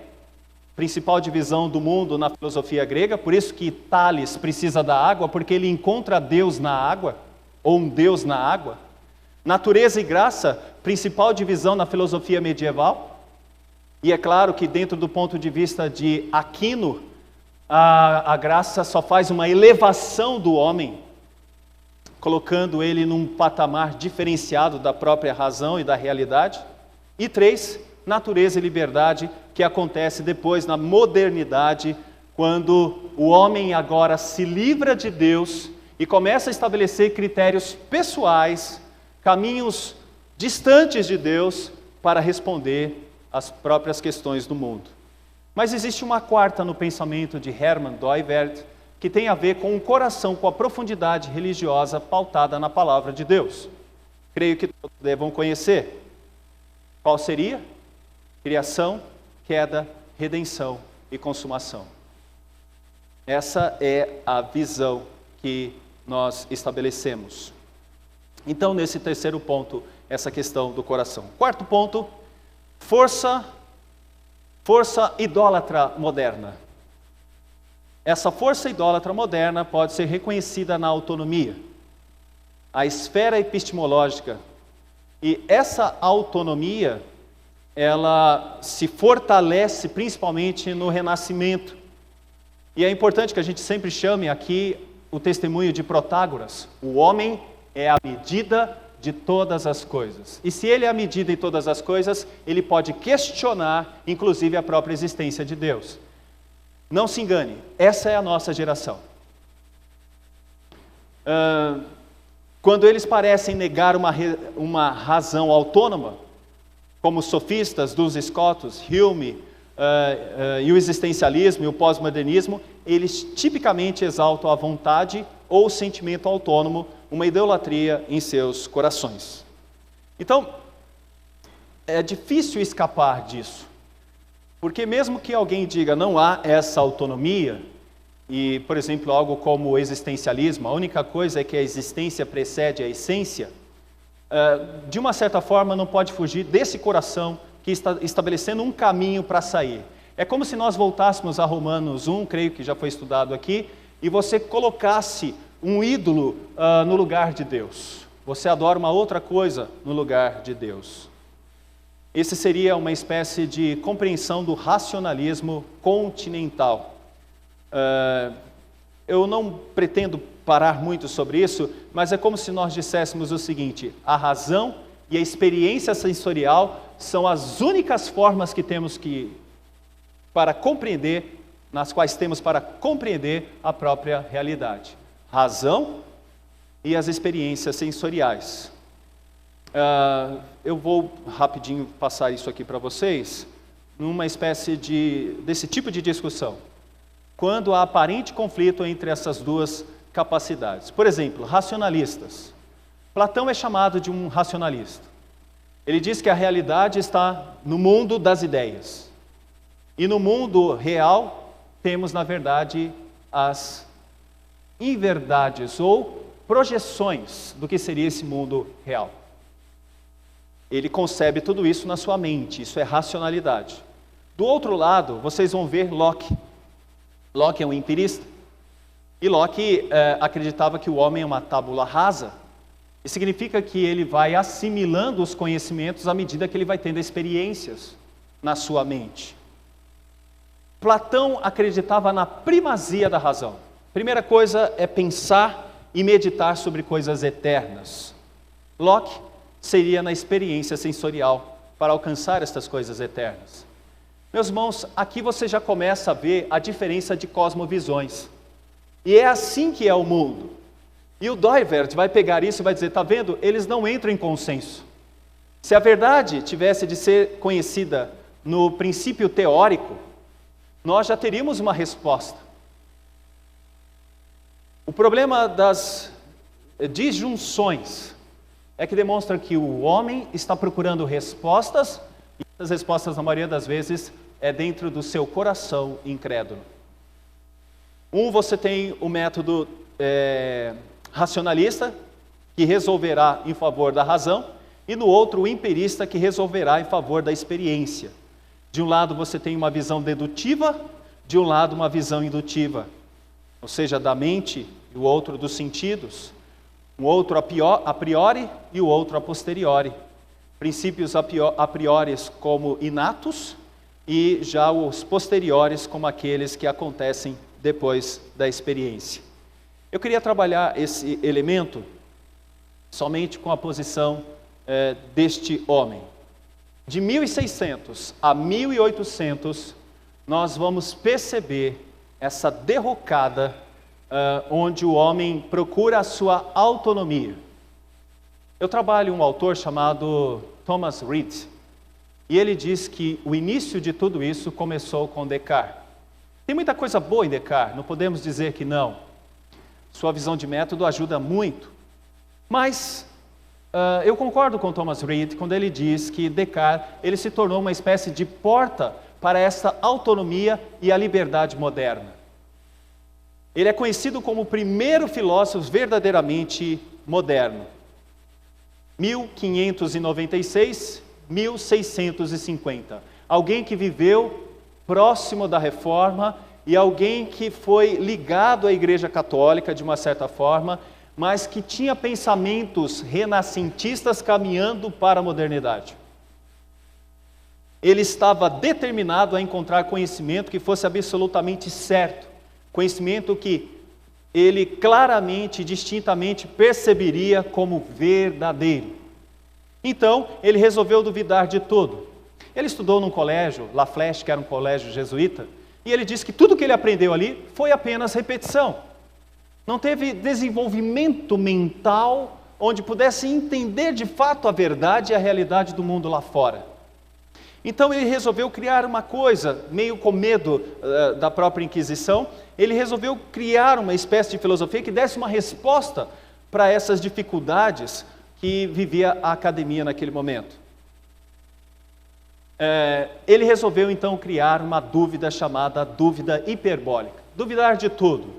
principal divisão do mundo na filosofia grega, por isso que Tales precisa da água, porque ele encontra Deus na água, ou um Deus na água. Natureza e graça, principal divisão na filosofia medieval. E é claro que dentro do ponto de vista de Aquino, a graça só faz uma elevação do homem, colocando ele num patamar diferenciado da própria razão e da realidade. E 3, natureza e liberdade, que acontece depois na modernidade, quando o homem agora se livra de Deus e começa a estabelecer critérios pessoais, caminhos distantes de Deus para responder as próprias questões do mundo. Mas existe uma quarta no pensamento de Hermann Doivert, que tem a ver com o coração, com a profundidade religiosa pautada na palavra de Deus. Creio que todos devam conhecer. Qual seria? Criação, queda, redenção e consumação. Essa é a visão que nós estabelecemos. Então, nesse terceiro ponto, essa questão do coração. Quarto ponto, força idólatra moderna. Essa força idólatra moderna pode ser reconhecida na autonomia, a esfera epistemológica. E essa autonomia, ela se fortalece principalmente no Renascimento. E é importante que a gente sempre chame aqui o testemunho de Protágoras. O homem é a medida de todas as coisas. E se ele é a medida de todas as coisas, ele pode questionar, inclusive, a própria existência de Deus. Não se engane, essa é a nossa geração. Quando eles parecem negar uma razão autônoma, como os sofistas dos escotos, Hume, e o existencialismo e o pós-modernismo, eles tipicamente exaltam a vontade ou o sentimento autônomo, uma idolatria em seus corações. Então, é difícil escapar disso, porque mesmo que alguém diga não há essa autonomia, e, por exemplo, algo como o existencialismo, a única coisa é que a existência precede a essência, de uma certa forma não pode fugir desse coração que está estabelecendo um caminho para sair. É como se nós voltássemos a Romanos 1, creio que já foi estudado aqui, e você colocasse um ídolo no lugar de Deus. Você adora uma outra coisa no lugar de Deus. Esse seria uma espécie de compreensão do racionalismo continental. Eu não pretendo parar muito sobre isso, mas é como se nós disséssemos o seguinte: a razão e a experiência sensorial são as únicas formas que temos para compreender, nas quais temos para compreender a própria realidade. Razão e as experiências sensoriais. Eu vou rapidinho passar isso aqui para vocês, numa espécie desse tipo de discussão, quando há aparente conflito entre essas duas capacidades. Por exemplo, racionalistas. Platão é chamado de um racionalista. Ele diz que a realidade está no mundo das ideias. E no mundo real, temos, na verdade, as inverdades ou projeções do que seria esse mundo real. Ele concebe tudo isso na sua mente, isso é racionalidade. Do outro lado, vocês vão ver Locke. Locke é um empirista. E Locke acreditava que o homem é uma tábula rasa. Isso significa que ele vai assimilando os conhecimentos à medida que ele vai tendo experiências na sua mente. Platão acreditava na primazia da razão. Primeira coisa é pensar e meditar sobre coisas eternas. Locke seria na experiência sensorial para alcançar estas coisas eternas. Meus irmãos, aqui você já começa a ver a diferença de cosmovisões. E é assim que é o mundo. E o Dooyeweerd vai pegar isso e vai dizer, está vendo? Eles não entram em consenso. Se a verdade tivesse de ser conhecida no princípio teórico, nós já teríamos uma resposta. O problema das disjunções é que demonstra que o homem está procurando respostas, e essas respostas, na maioria das vezes, é dentro do seu coração incrédulo. Você tem o método racionalista, que resolverá em favor da razão, e no outro, o empirista, que resolverá em favor da experiência. De um lado, você tem uma visão dedutiva, de um lado, uma visão indutiva, ou seja, da mente, e o outro dos sentidos. Um outro a priori e o outro a posteriori. Princípios a priori como inatos e já os posteriores como aqueles que acontecem depois da experiência. Eu queria trabalhar esse elemento somente com a posição deste homem. De 1600 a 1800, nós vamos perceber essa derrocada onde o homem procura a sua autonomia. Eu trabalho um autor chamado Thomas Reid, e ele diz que o início de tudo isso começou com Descartes. Tem muita coisa boa em Descartes, não podemos dizer que não. Sua visão de método ajuda muito. Mas eu concordo com Thomas Reid quando ele diz que Descartes ele se tornou uma espécie de porta para essa autonomia e a liberdade moderna. Ele é conhecido como o primeiro filósofo verdadeiramente moderno. 1596, 1650. Alguém que viveu próximo da Reforma e alguém que foi ligado à Igreja Católica de uma certa forma, mas que tinha pensamentos renascentistas caminhando para a modernidade. Ele estava determinado a encontrar conhecimento que fosse absolutamente certo. Conhecimento que ele claramente, distintamente perceberia como verdadeiro. Então, ele resolveu duvidar de tudo. Ele estudou num colégio, La Flèche, que era um colégio jesuíta, e ele disse que tudo que ele aprendeu ali foi apenas repetição. Não teve desenvolvimento mental onde pudesse entender de fato a verdade e a realidade do mundo lá fora. Então ele resolveu criar uma coisa, meio com medo da própria Inquisição, ele resolveu criar uma espécie de filosofia que desse uma resposta para essas dificuldades que vivia a academia naquele momento. Ele resolveu então criar uma dúvida chamada dúvida hiperbólica, duvidar de tudo.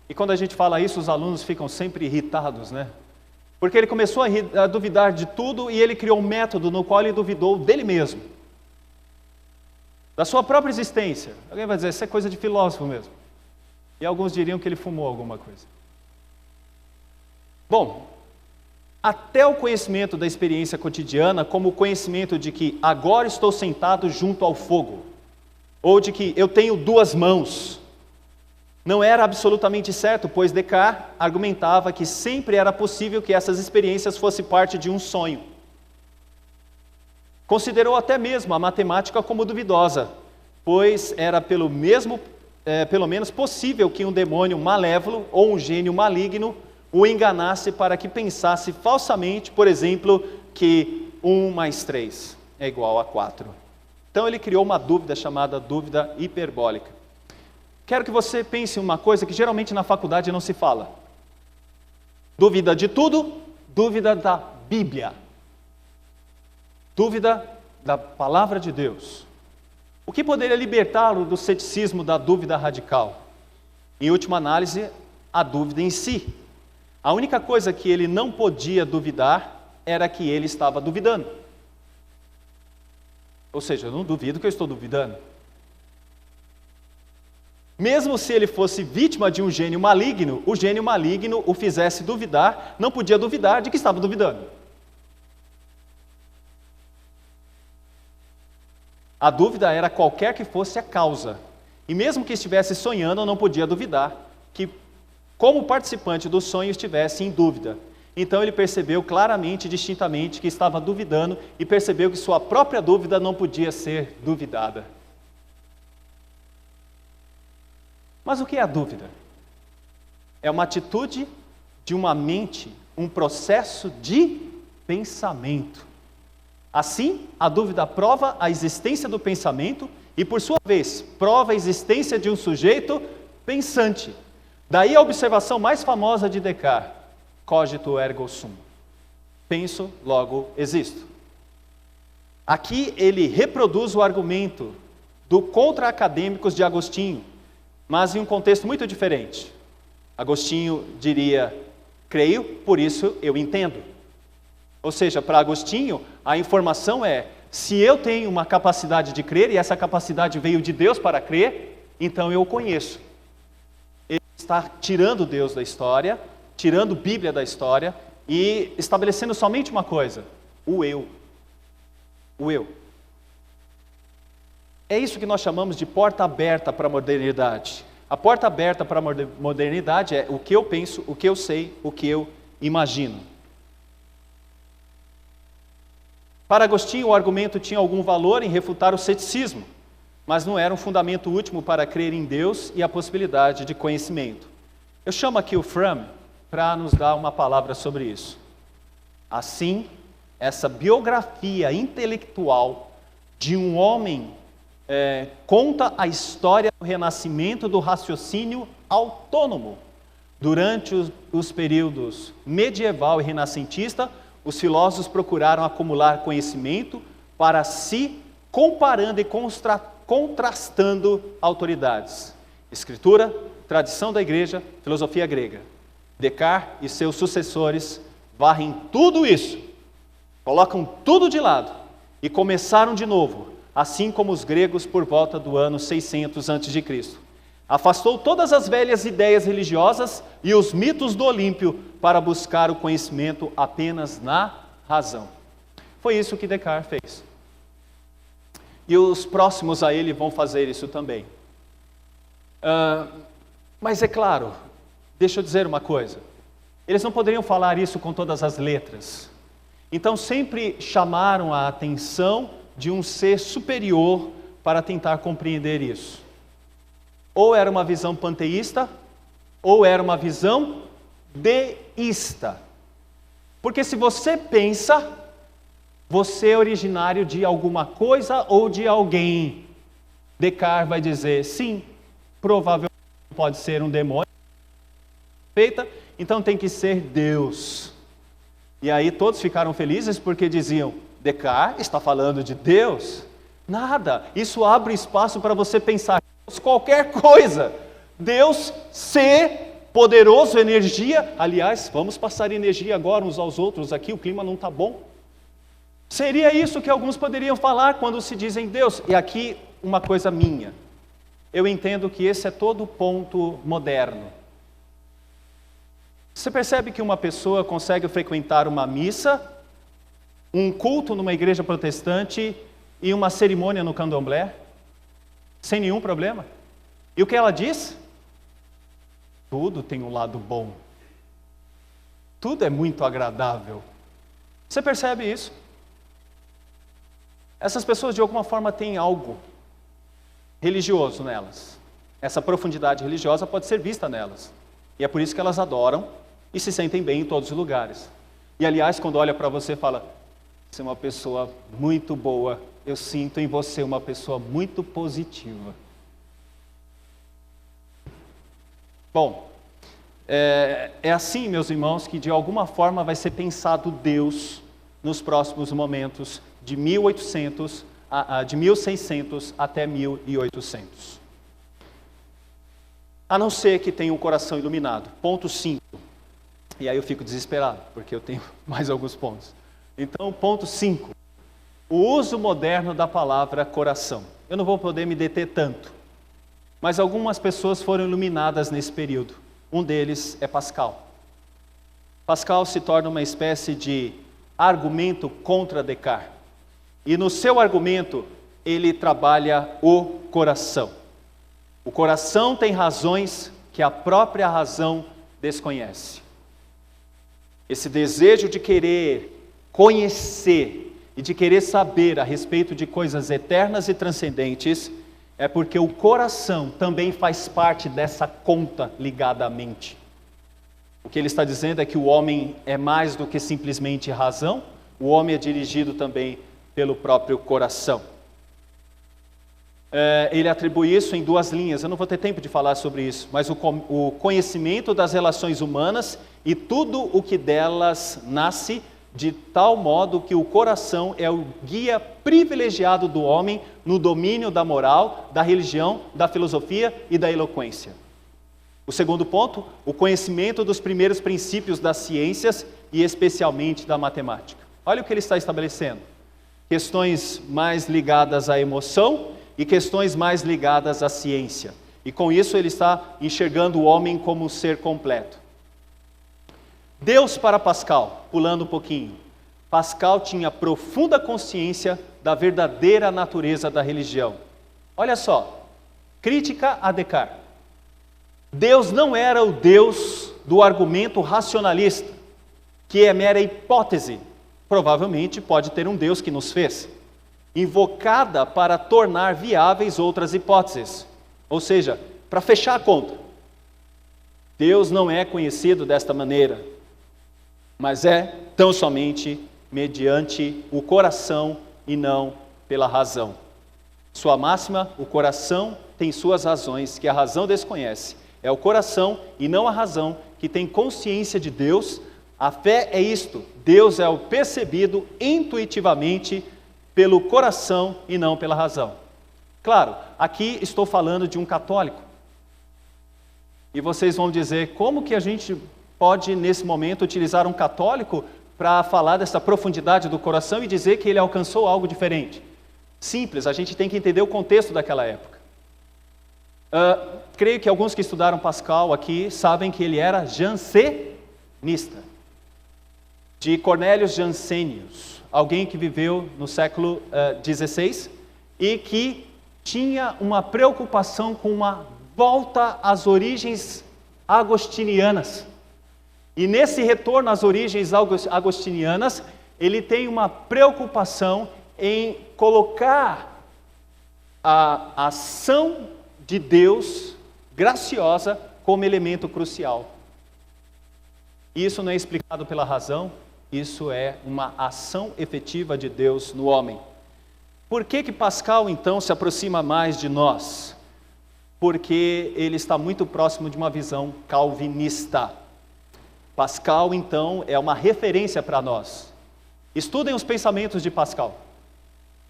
E quando a gente fala isso, os alunos ficam sempre irritados, né? Porque ele começou a duvidar de tudo e ele criou um método no qual ele duvidou dele mesmo. Da sua própria existência. Alguém vai dizer, isso é coisa de filósofo mesmo. E alguns diriam que ele fumou alguma coisa. Bom, até o conhecimento da experiência cotidiana, como o conhecimento de que agora estou sentado junto ao fogo, ou de que eu tenho duas mãos, não era absolutamente certo, pois Descartes argumentava que sempre era possível que essas experiências fossem parte de um sonho. Considerou até mesmo a matemática como duvidosa, pois era pelo menos possível que um demônio malévolo ou um gênio maligno o enganasse para que pensasse falsamente, por exemplo, que 1 mais 3 é igual a 4. Então ele criou uma dúvida chamada dúvida hiperbólica. Quero que você pense em uma coisa que geralmente na faculdade não se fala. Dúvida de tudo, dúvida da Bíblia. Dúvida da palavra de Deus. O que poderia libertá-lo do ceticismo da dúvida radical? Em última análise, a dúvida em si. A única coisa que ele não podia duvidar era que ele estava duvidando. Ou seja, eu não duvido que eu estou duvidando. Mesmo se ele fosse vítima de um gênio maligno, o gênio maligno o fizesse duvidar, não podia duvidar de que estava duvidando. A dúvida era qualquer que fosse a causa. E mesmo que estivesse sonhando, não podia duvidar que, como participante do sonho, estivesse em dúvida. Então ele percebeu claramente e distintamente que estava duvidando e percebeu que sua própria dúvida não podia ser duvidada. Mas o que é a dúvida? É uma atitude de uma mente, um processo de pensamento. Assim, a dúvida prova a existência do pensamento e, por sua vez, prova a existência de um sujeito pensante. Daí a observação mais famosa de Descartes, cogito ergo sum. Penso, logo existo. Aqui ele reproduz o argumento do contra-acadêmicos de Agostinho, mas em um contexto muito diferente. Agostinho diria, creio, por isso eu entendo. Ou seja, para Agostinho, a informação é, se eu tenho uma capacidade de crer, e essa capacidade veio de Deus para crer, então eu o conheço. Ele está tirando Deus da história, tirando Bíblia da história, e estabelecendo somente uma coisa, o eu. O eu. É isso que nós chamamos de porta aberta para a modernidade. A porta aberta para a modernidade é o que eu penso, o que eu sei, o que eu imagino. Para Agostinho, o argumento tinha algum valor em refutar o ceticismo, mas não era um fundamento último para crer em Deus e a possibilidade de conhecimento. Eu chamo aqui o Fromm para nos dar uma palavra sobre isso. Assim, essa biografia intelectual de um homem conta a história do renascimento do raciocínio autônomo. Durante os períodos medieval e renascentista, os filósofos procuraram acumular conhecimento para si, comparando e contrastando autoridades. Escritura, tradição da igreja, filosofia grega. Descartes e seus sucessores varrem tudo isso, colocam tudo de lado e começaram de novo, assim como os gregos por volta do ano 600 a.C. Afastou todas as velhas ideias religiosas e os mitos do Olímpio para buscar o conhecimento apenas na razão. Foi isso que Descartes fez. E os próximos a ele vão fazer isso também. Mas é claro, deixa eu dizer uma coisa. Eles não poderiam falar isso com todas as letras. Então sempre chamaram a atenção de um ser superior para tentar compreender isso. Ou era uma visão panteísta, ou era uma visão deísta. Porque se você pensa, você é originário de alguma coisa ou de alguém. Descartes vai dizer, sim, provavelmente pode ser um demônio, então tem que ser Deus. E aí todos ficaram felizes porque diziam, Descartes está falando de Deus? Nada, isso abre espaço para você pensar qualquer coisa. Deus ser poderoso, energia. Aliás, vamos passar energia agora uns aos outros aqui, o clima não está bom. Seria isso que alguns poderiam falar quando se dizem Deus. E aqui uma coisa minha. Eu entendo que esse é todo o ponto moderno. Você percebe que uma pessoa consegue frequentar uma missa, um culto numa igreja protestante e uma cerimônia no candomblé, sem nenhum problema? E o que ela diz? Tudo tem um lado bom. Tudo é muito agradável. Você percebe isso? Essas pessoas de alguma forma têm algo religioso nelas. Essa profundidade religiosa pode ser vista nelas. E é por isso que elas adoram e se sentem bem em todos os lugares. E aliás, quando olha para você, fala: você é uma pessoa muito boa, eu sinto em você uma pessoa muito positiva. Bom, é assim, meus irmãos, que de alguma forma vai ser pensado Deus nos próximos momentos de 1600 até 1800. A não ser que tenha um coração iluminado. Ponto 5. E aí eu fico desesperado, porque eu tenho mais alguns pontos. Então, ponto 5. O uso moderno da palavra coração. Eu não vou poder me deter tanto, mas algumas pessoas foram iluminadas nesse período. Um deles é Pascal. Pascal se torna uma espécie de argumento contra Descartes. E no seu argumento, ele trabalha o coração. O coração tem razões que a própria razão desconhece. Esse desejo de querer conhecer e de querer saber a respeito de coisas eternas e transcendentes é porque o coração também faz parte dessa conta ligada à mente. O que ele está dizendo é que o homem é mais do que simplesmente razão, o homem é dirigido também pelo próprio coração. Ele atribui isso em duas linhas, eu não vou ter tempo de falar sobre isso, mas o conhecimento das relações humanas e tudo o que delas nasce, de tal modo que o coração é o guia privilegiado do homem no domínio da moral, da religião, da filosofia e da eloquência. O segundo ponto, o conhecimento dos primeiros princípios das ciências e especialmente da matemática. Olha o que ele está estabelecendo. Questões mais ligadas à emoção e questões mais ligadas à ciência. E com isso ele está enxergando o homem como um ser completo. Deus para Pascal, pulando um pouquinho. Pascal tinha profunda consciência da verdadeira natureza da religião. Olha só, crítica a Descartes. Deus não era o Deus do argumento racionalista, que é mera hipótese. Provavelmente pode ter um Deus que nos fez, invocada para tornar viáveis outras hipóteses, ou seja, para fechar a conta. Deus não é conhecido desta maneira, mas é tão somente mediante o coração e não pela razão. Sua máxima, o coração tem suas razões que a razão desconhece. É o coração e não a razão que tem consciência de Deus. A fé é isto, Deus é o percebido intuitivamente pelo coração e não pela razão. Claro, aqui estou falando de um católico. E vocês vão dizer, como que a gente pode nesse momento utilizar um católico para falar dessa profundidade do coração e dizer que ele alcançou algo diferente? Simples, a gente tem que entender o contexto daquela época. Creio que alguns que estudaram Pascal aqui sabem que ele era jansenista, de Cornelius Jansenius, alguém que viveu no século XVI e que tinha uma preocupação com uma volta às origens agostinianas. E nesse retorno às origens agostinianas, ele tem uma preocupação em colocar a ação de Deus graciosa como elemento crucial. Isso não é explicado pela razão, isso é uma ação efetiva de Deus no homem. Por que Pascal, então, se aproxima mais de nós? Porque ele está muito próximo de uma visão calvinista. Pascal, então, é uma referência para nós. Estudem os pensamentos de Pascal.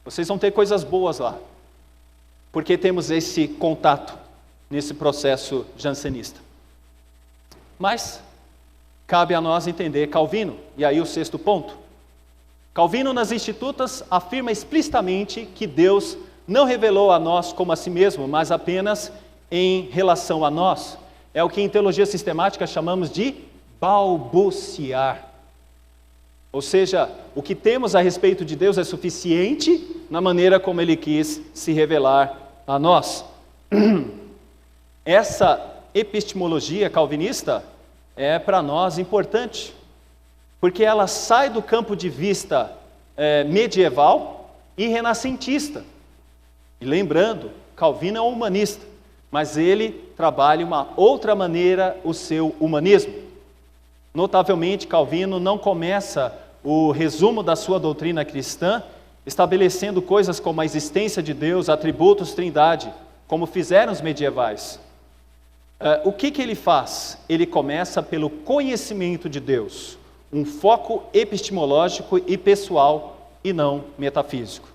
Vocês vão ter coisas boas lá. Porque temos esse contato nesse processo jansenista. Mas cabe a nós entender Calvino. E aí o sexto ponto. Calvino, nas Institutas, afirma explicitamente que Deus não revelou a nós como a si mesmo, mas apenas em relação a nós. É o que em teologia sistemática chamamos de balbuciar. Ou seja, o que temos a respeito de Deus é suficiente na maneira como Ele quis se revelar a nós. Essa epistemologia calvinista é para nós importante, porque ela sai do campo de vista medieval e renascentista. E lembrando, Calvino é um humanista, mas ele trabalha uma outra maneira o seu humanismo. Notavelmente, Calvino não começa o resumo da sua doutrina cristã estabelecendo coisas como a existência de Deus, atributos, trindade, como fizeram os medievais. O que ele faz? Ele começa pelo conhecimento de Deus, um foco epistemológico e pessoal e não metafísico.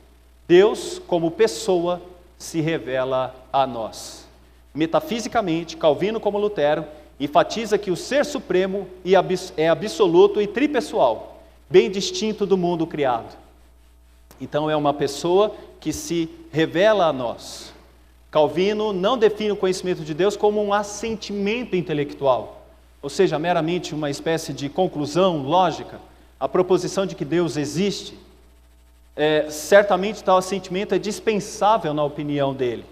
Deus, como pessoa, se revela a nós. Metafisicamente, Calvino, como Lutero, enfatiza que o ser supremo é absoluto e tripessoal, bem distinto do mundo criado. Então é uma pessoa que se revela a nós. Calvino não define o conhecimento de Deus como um assentimento intelectual, ou seja, meramente uma espécie de conclusão lógica, a proposição de que Deus existe. Certamente tal assentimento é dispensável na opinião dele,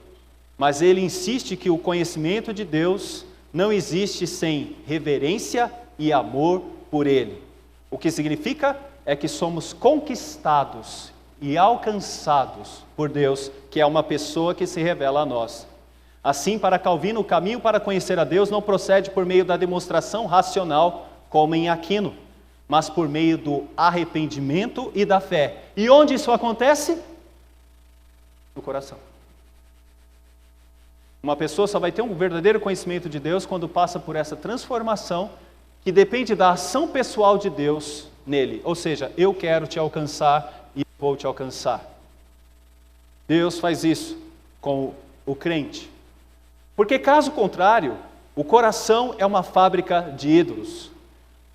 mas ele insiste que o conhecimento de Deus não existe sem reverência e amor por Ele. O que significa é que somos conquistados e alcançados por Deus, que é uma pessoa que se revela a nós. Assim, para Calvino, o caminho para conhecer a Deus não procede por meio da demonstração racional, como em Aquino, mas por meio do arrependimento e da fé. E onde isso acontece? No coração. Uma pessoa só vai ter um verdadeiro conhecimento de Deus quando passa por essa transformação que depende da ação pessoal de Deus nele. Ou seja, eu quero te alcançar e vou te alcançar. Deus faz isso com o crente. Porque caso contrário, o coração é uma fábrica de ídolos.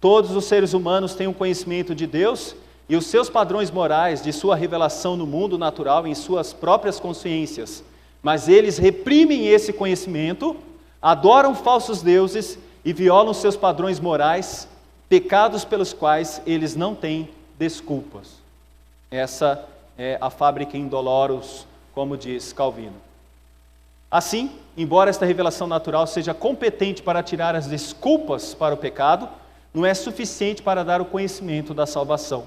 Todos os seres humanos têm um conhecimento de Deus e os seus padrões morais de sua revelação no mundo natural em suas próprias consciências. Mas eles reprimem esse conhecimento, adoram falsos deuses e violam seus padrões morais, pecados pelos quais eles não têm desculpas. Essa é a fábrica indoloros, como diz Calvino. Assim, embora esta revelação natural seja competente para tirar as desculpas para o pecado, não é suficiente para dar o conhecimento da salvação.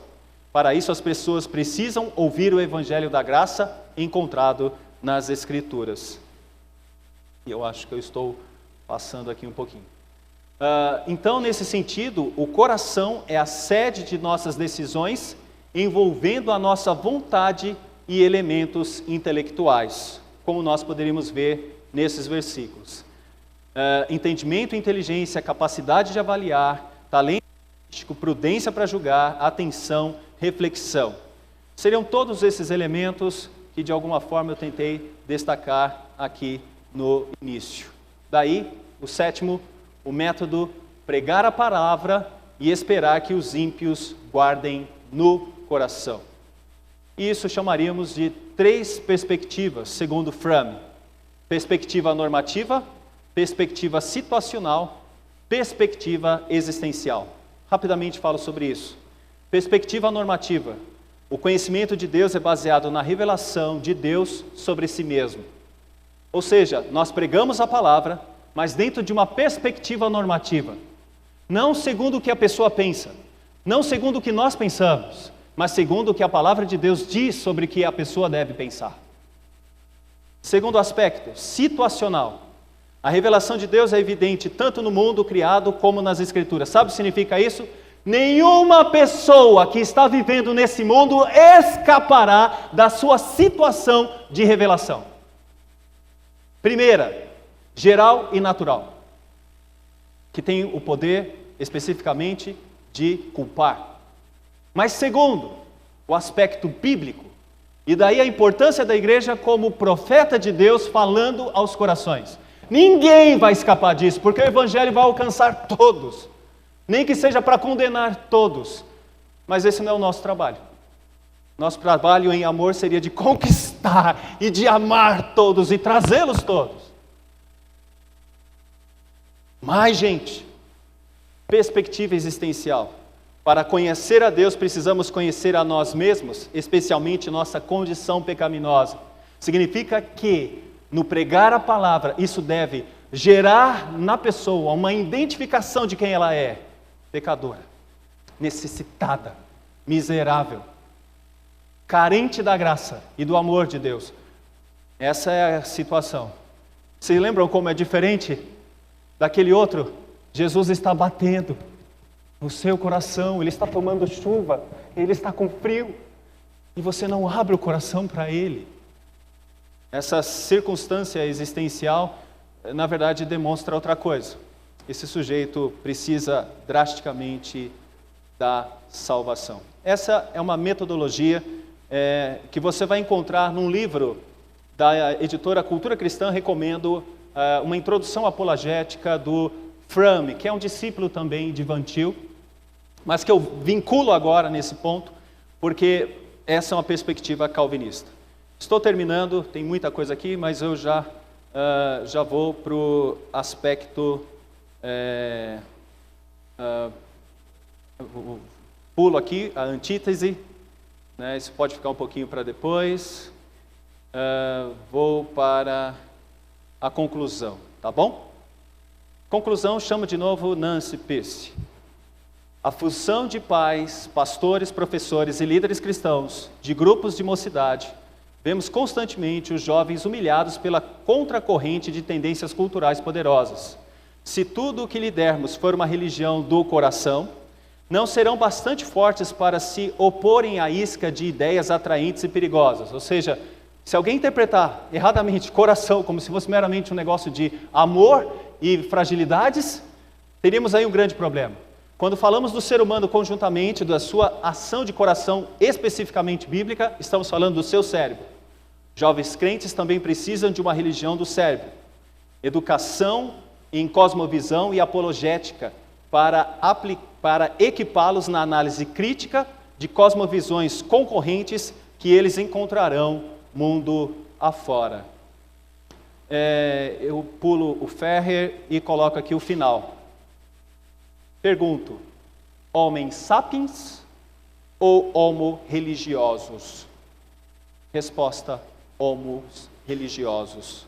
Para isso, as pessoas precisam ouvir o evangelho da graça encontrado nas Escrituras. E eu acho que eu estou passando aqui um pouquinho. Então, nesse sentido, o coração é a sede de nossas decisões, envolvendo a nossa vontade e elementos intelectuais, como nós poderíamos ver nesses versículos. Entendimento e inteligência, capacidade de avaliar, talento artístico, prudência para julgar, atenção, reflexão. Seriam todos esses elementos que de alguma forma eu tentei destacar aqui no início. Daí, o sétimo, o método pregar a palavra e esperar que os ímpios guardem no coração. Isso chamaríamos de 3 perspectivas, segundo Fromm. Perspectiva normativa, perspectiva situacional, perspectiva existencial. Rapidamente falo sobre isso. Perspectiva normativa. O conhecimento de Deus é baseado na revelação de Deus sobre si mesmo. Ou seja, nós pregamos a palavra, mas dentro de uma perspectiva normativa. Não segundo o que a pessoa pensa, não segundo o que nós pensamos, mas segundo o que a palavra de Deus diz sobre o que a pessoa deve pensar. Segundo aspecto, situacional. A revelação de Deus é evidente tanto no mundo criado como nas Escrituras. Sabe o que significa isso? Nenhuma pessoa que está vivendo nesse mundo escapará da sua situação de revelação. Primeira, geral e natural, que tem o poder especificamente de culpar. Mas segundo, o aspecto bíblico, e daí a importância da igreja como profeta de Deus falando aos corações. Ninguém vai escapar disso, porque o evangelho vai alcançar todos. Nem que seja para condenar todos. Mas esse não é o nosso trabalho. Nosso trabalho em amor seria de conquistar e de amar todos e trazê-los todos. Mais gente. perspectiva existencial. Para conhecer a Deus, precisamos conhecer a nós mesmos, especialmente nossa condição pecaminosa. Significa que, no pregar a palavra, isso deve gerar na pessoa uma identificação de quem ela é: pecadora, necessitada, miserável, carente da graça e do amor de Deus. Essa é a situação. Vocês lembram como é diferente daquele outro? Jesus está batendo no seu coração, Ele está tomando chuva, Ele está com frio, e você não abre o coração para Ele. Essa circunstância existencial, na verdade, demonstra outra coisa. Esse sujeito precisa drasticamente da salvação. Essa é uma metodologia que você vai encontrar num livro da editora Cultura Cristã. Recomendo uma introdução apologética do Fromm, que é um discípulo também de Van Til, mas que eu vinculo agora nesse ponto, porque essa é uma perspectiva calvinista. Estou terminando, tem muita coisa aqui, mas eu já vou para o aspecto... pulo aqui a antítese, né? Isso pode ficar um pouquinho para depois. Vou para a conclusão, tá bom? Conclusão, chamo de novo Nancy Pearce. A função de pais, pastores, professores e líderes cristãos de grupos de mocidade. Vemos constantemente os jovens humilhados pela contracorrente de tendências culturais poderosas. Se tudo o que lhe dermos for uma religião do coração, não serão bastante fortes para se oporem à isca de ideias atraentes e perigosas. Ou seja, se alguém interpretar erradamente coração como se fosse meramente um negócio de amor e fragilidades, teríamos aí um grande problema. Quando falamos do ser humano conjuntamente, da sua ação de coração especificamente bíblica, estamos falando do seu cérebro. Jovens crentes também precisam de uma religião do cérebro. Educação em cosmovisão e apologética para equipá-los na análise crítica de cosmovisões concorrentes que eles encontrarão mundo afora. Eu pulo o Ferrer e coloco aqui o final. Pergunto: homens sapiens ou homo religiosos? Resposta: homos religiosos.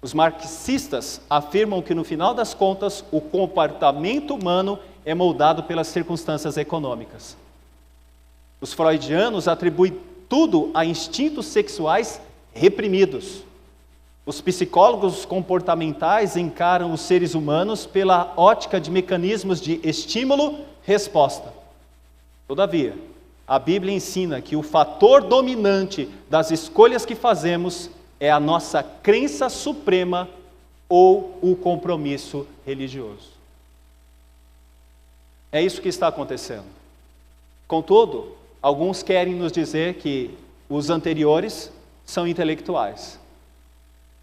Os marxistas afirmam que, no final das contas, o comportamento humano é moldado pelas circunstâncias econômicas. Os freudianos atribuem tudo a instintos sexuais reprimidos. Os psicólogos comportamentais encaram os seres humanos pela ótica de mecanismos de estímulo-resposta. Todavia, a Bíblia ensina que o fator dominante das escolhas que fazemos é a nossa crença suprema ou o compromisso religioso. É isso que está acontecendo. Contudo, alguns querem nos dizer que os anteriores são intelectuais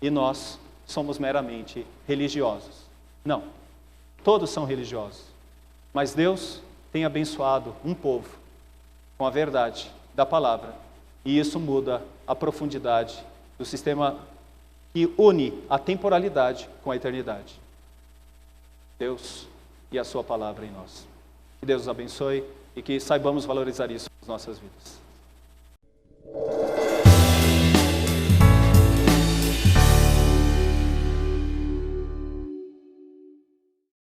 e nós somos meramente religiosos. Não, todos são religiosos, mas Deus tem abençoado um povo com a verdade da palavra, e isso muda a profundidade do sistema que une a temporalidade com a eternidade. Deus e a sua palavra em nós. Que Deus os abençoe e que saibamos valorizar isso nas nossas vidas.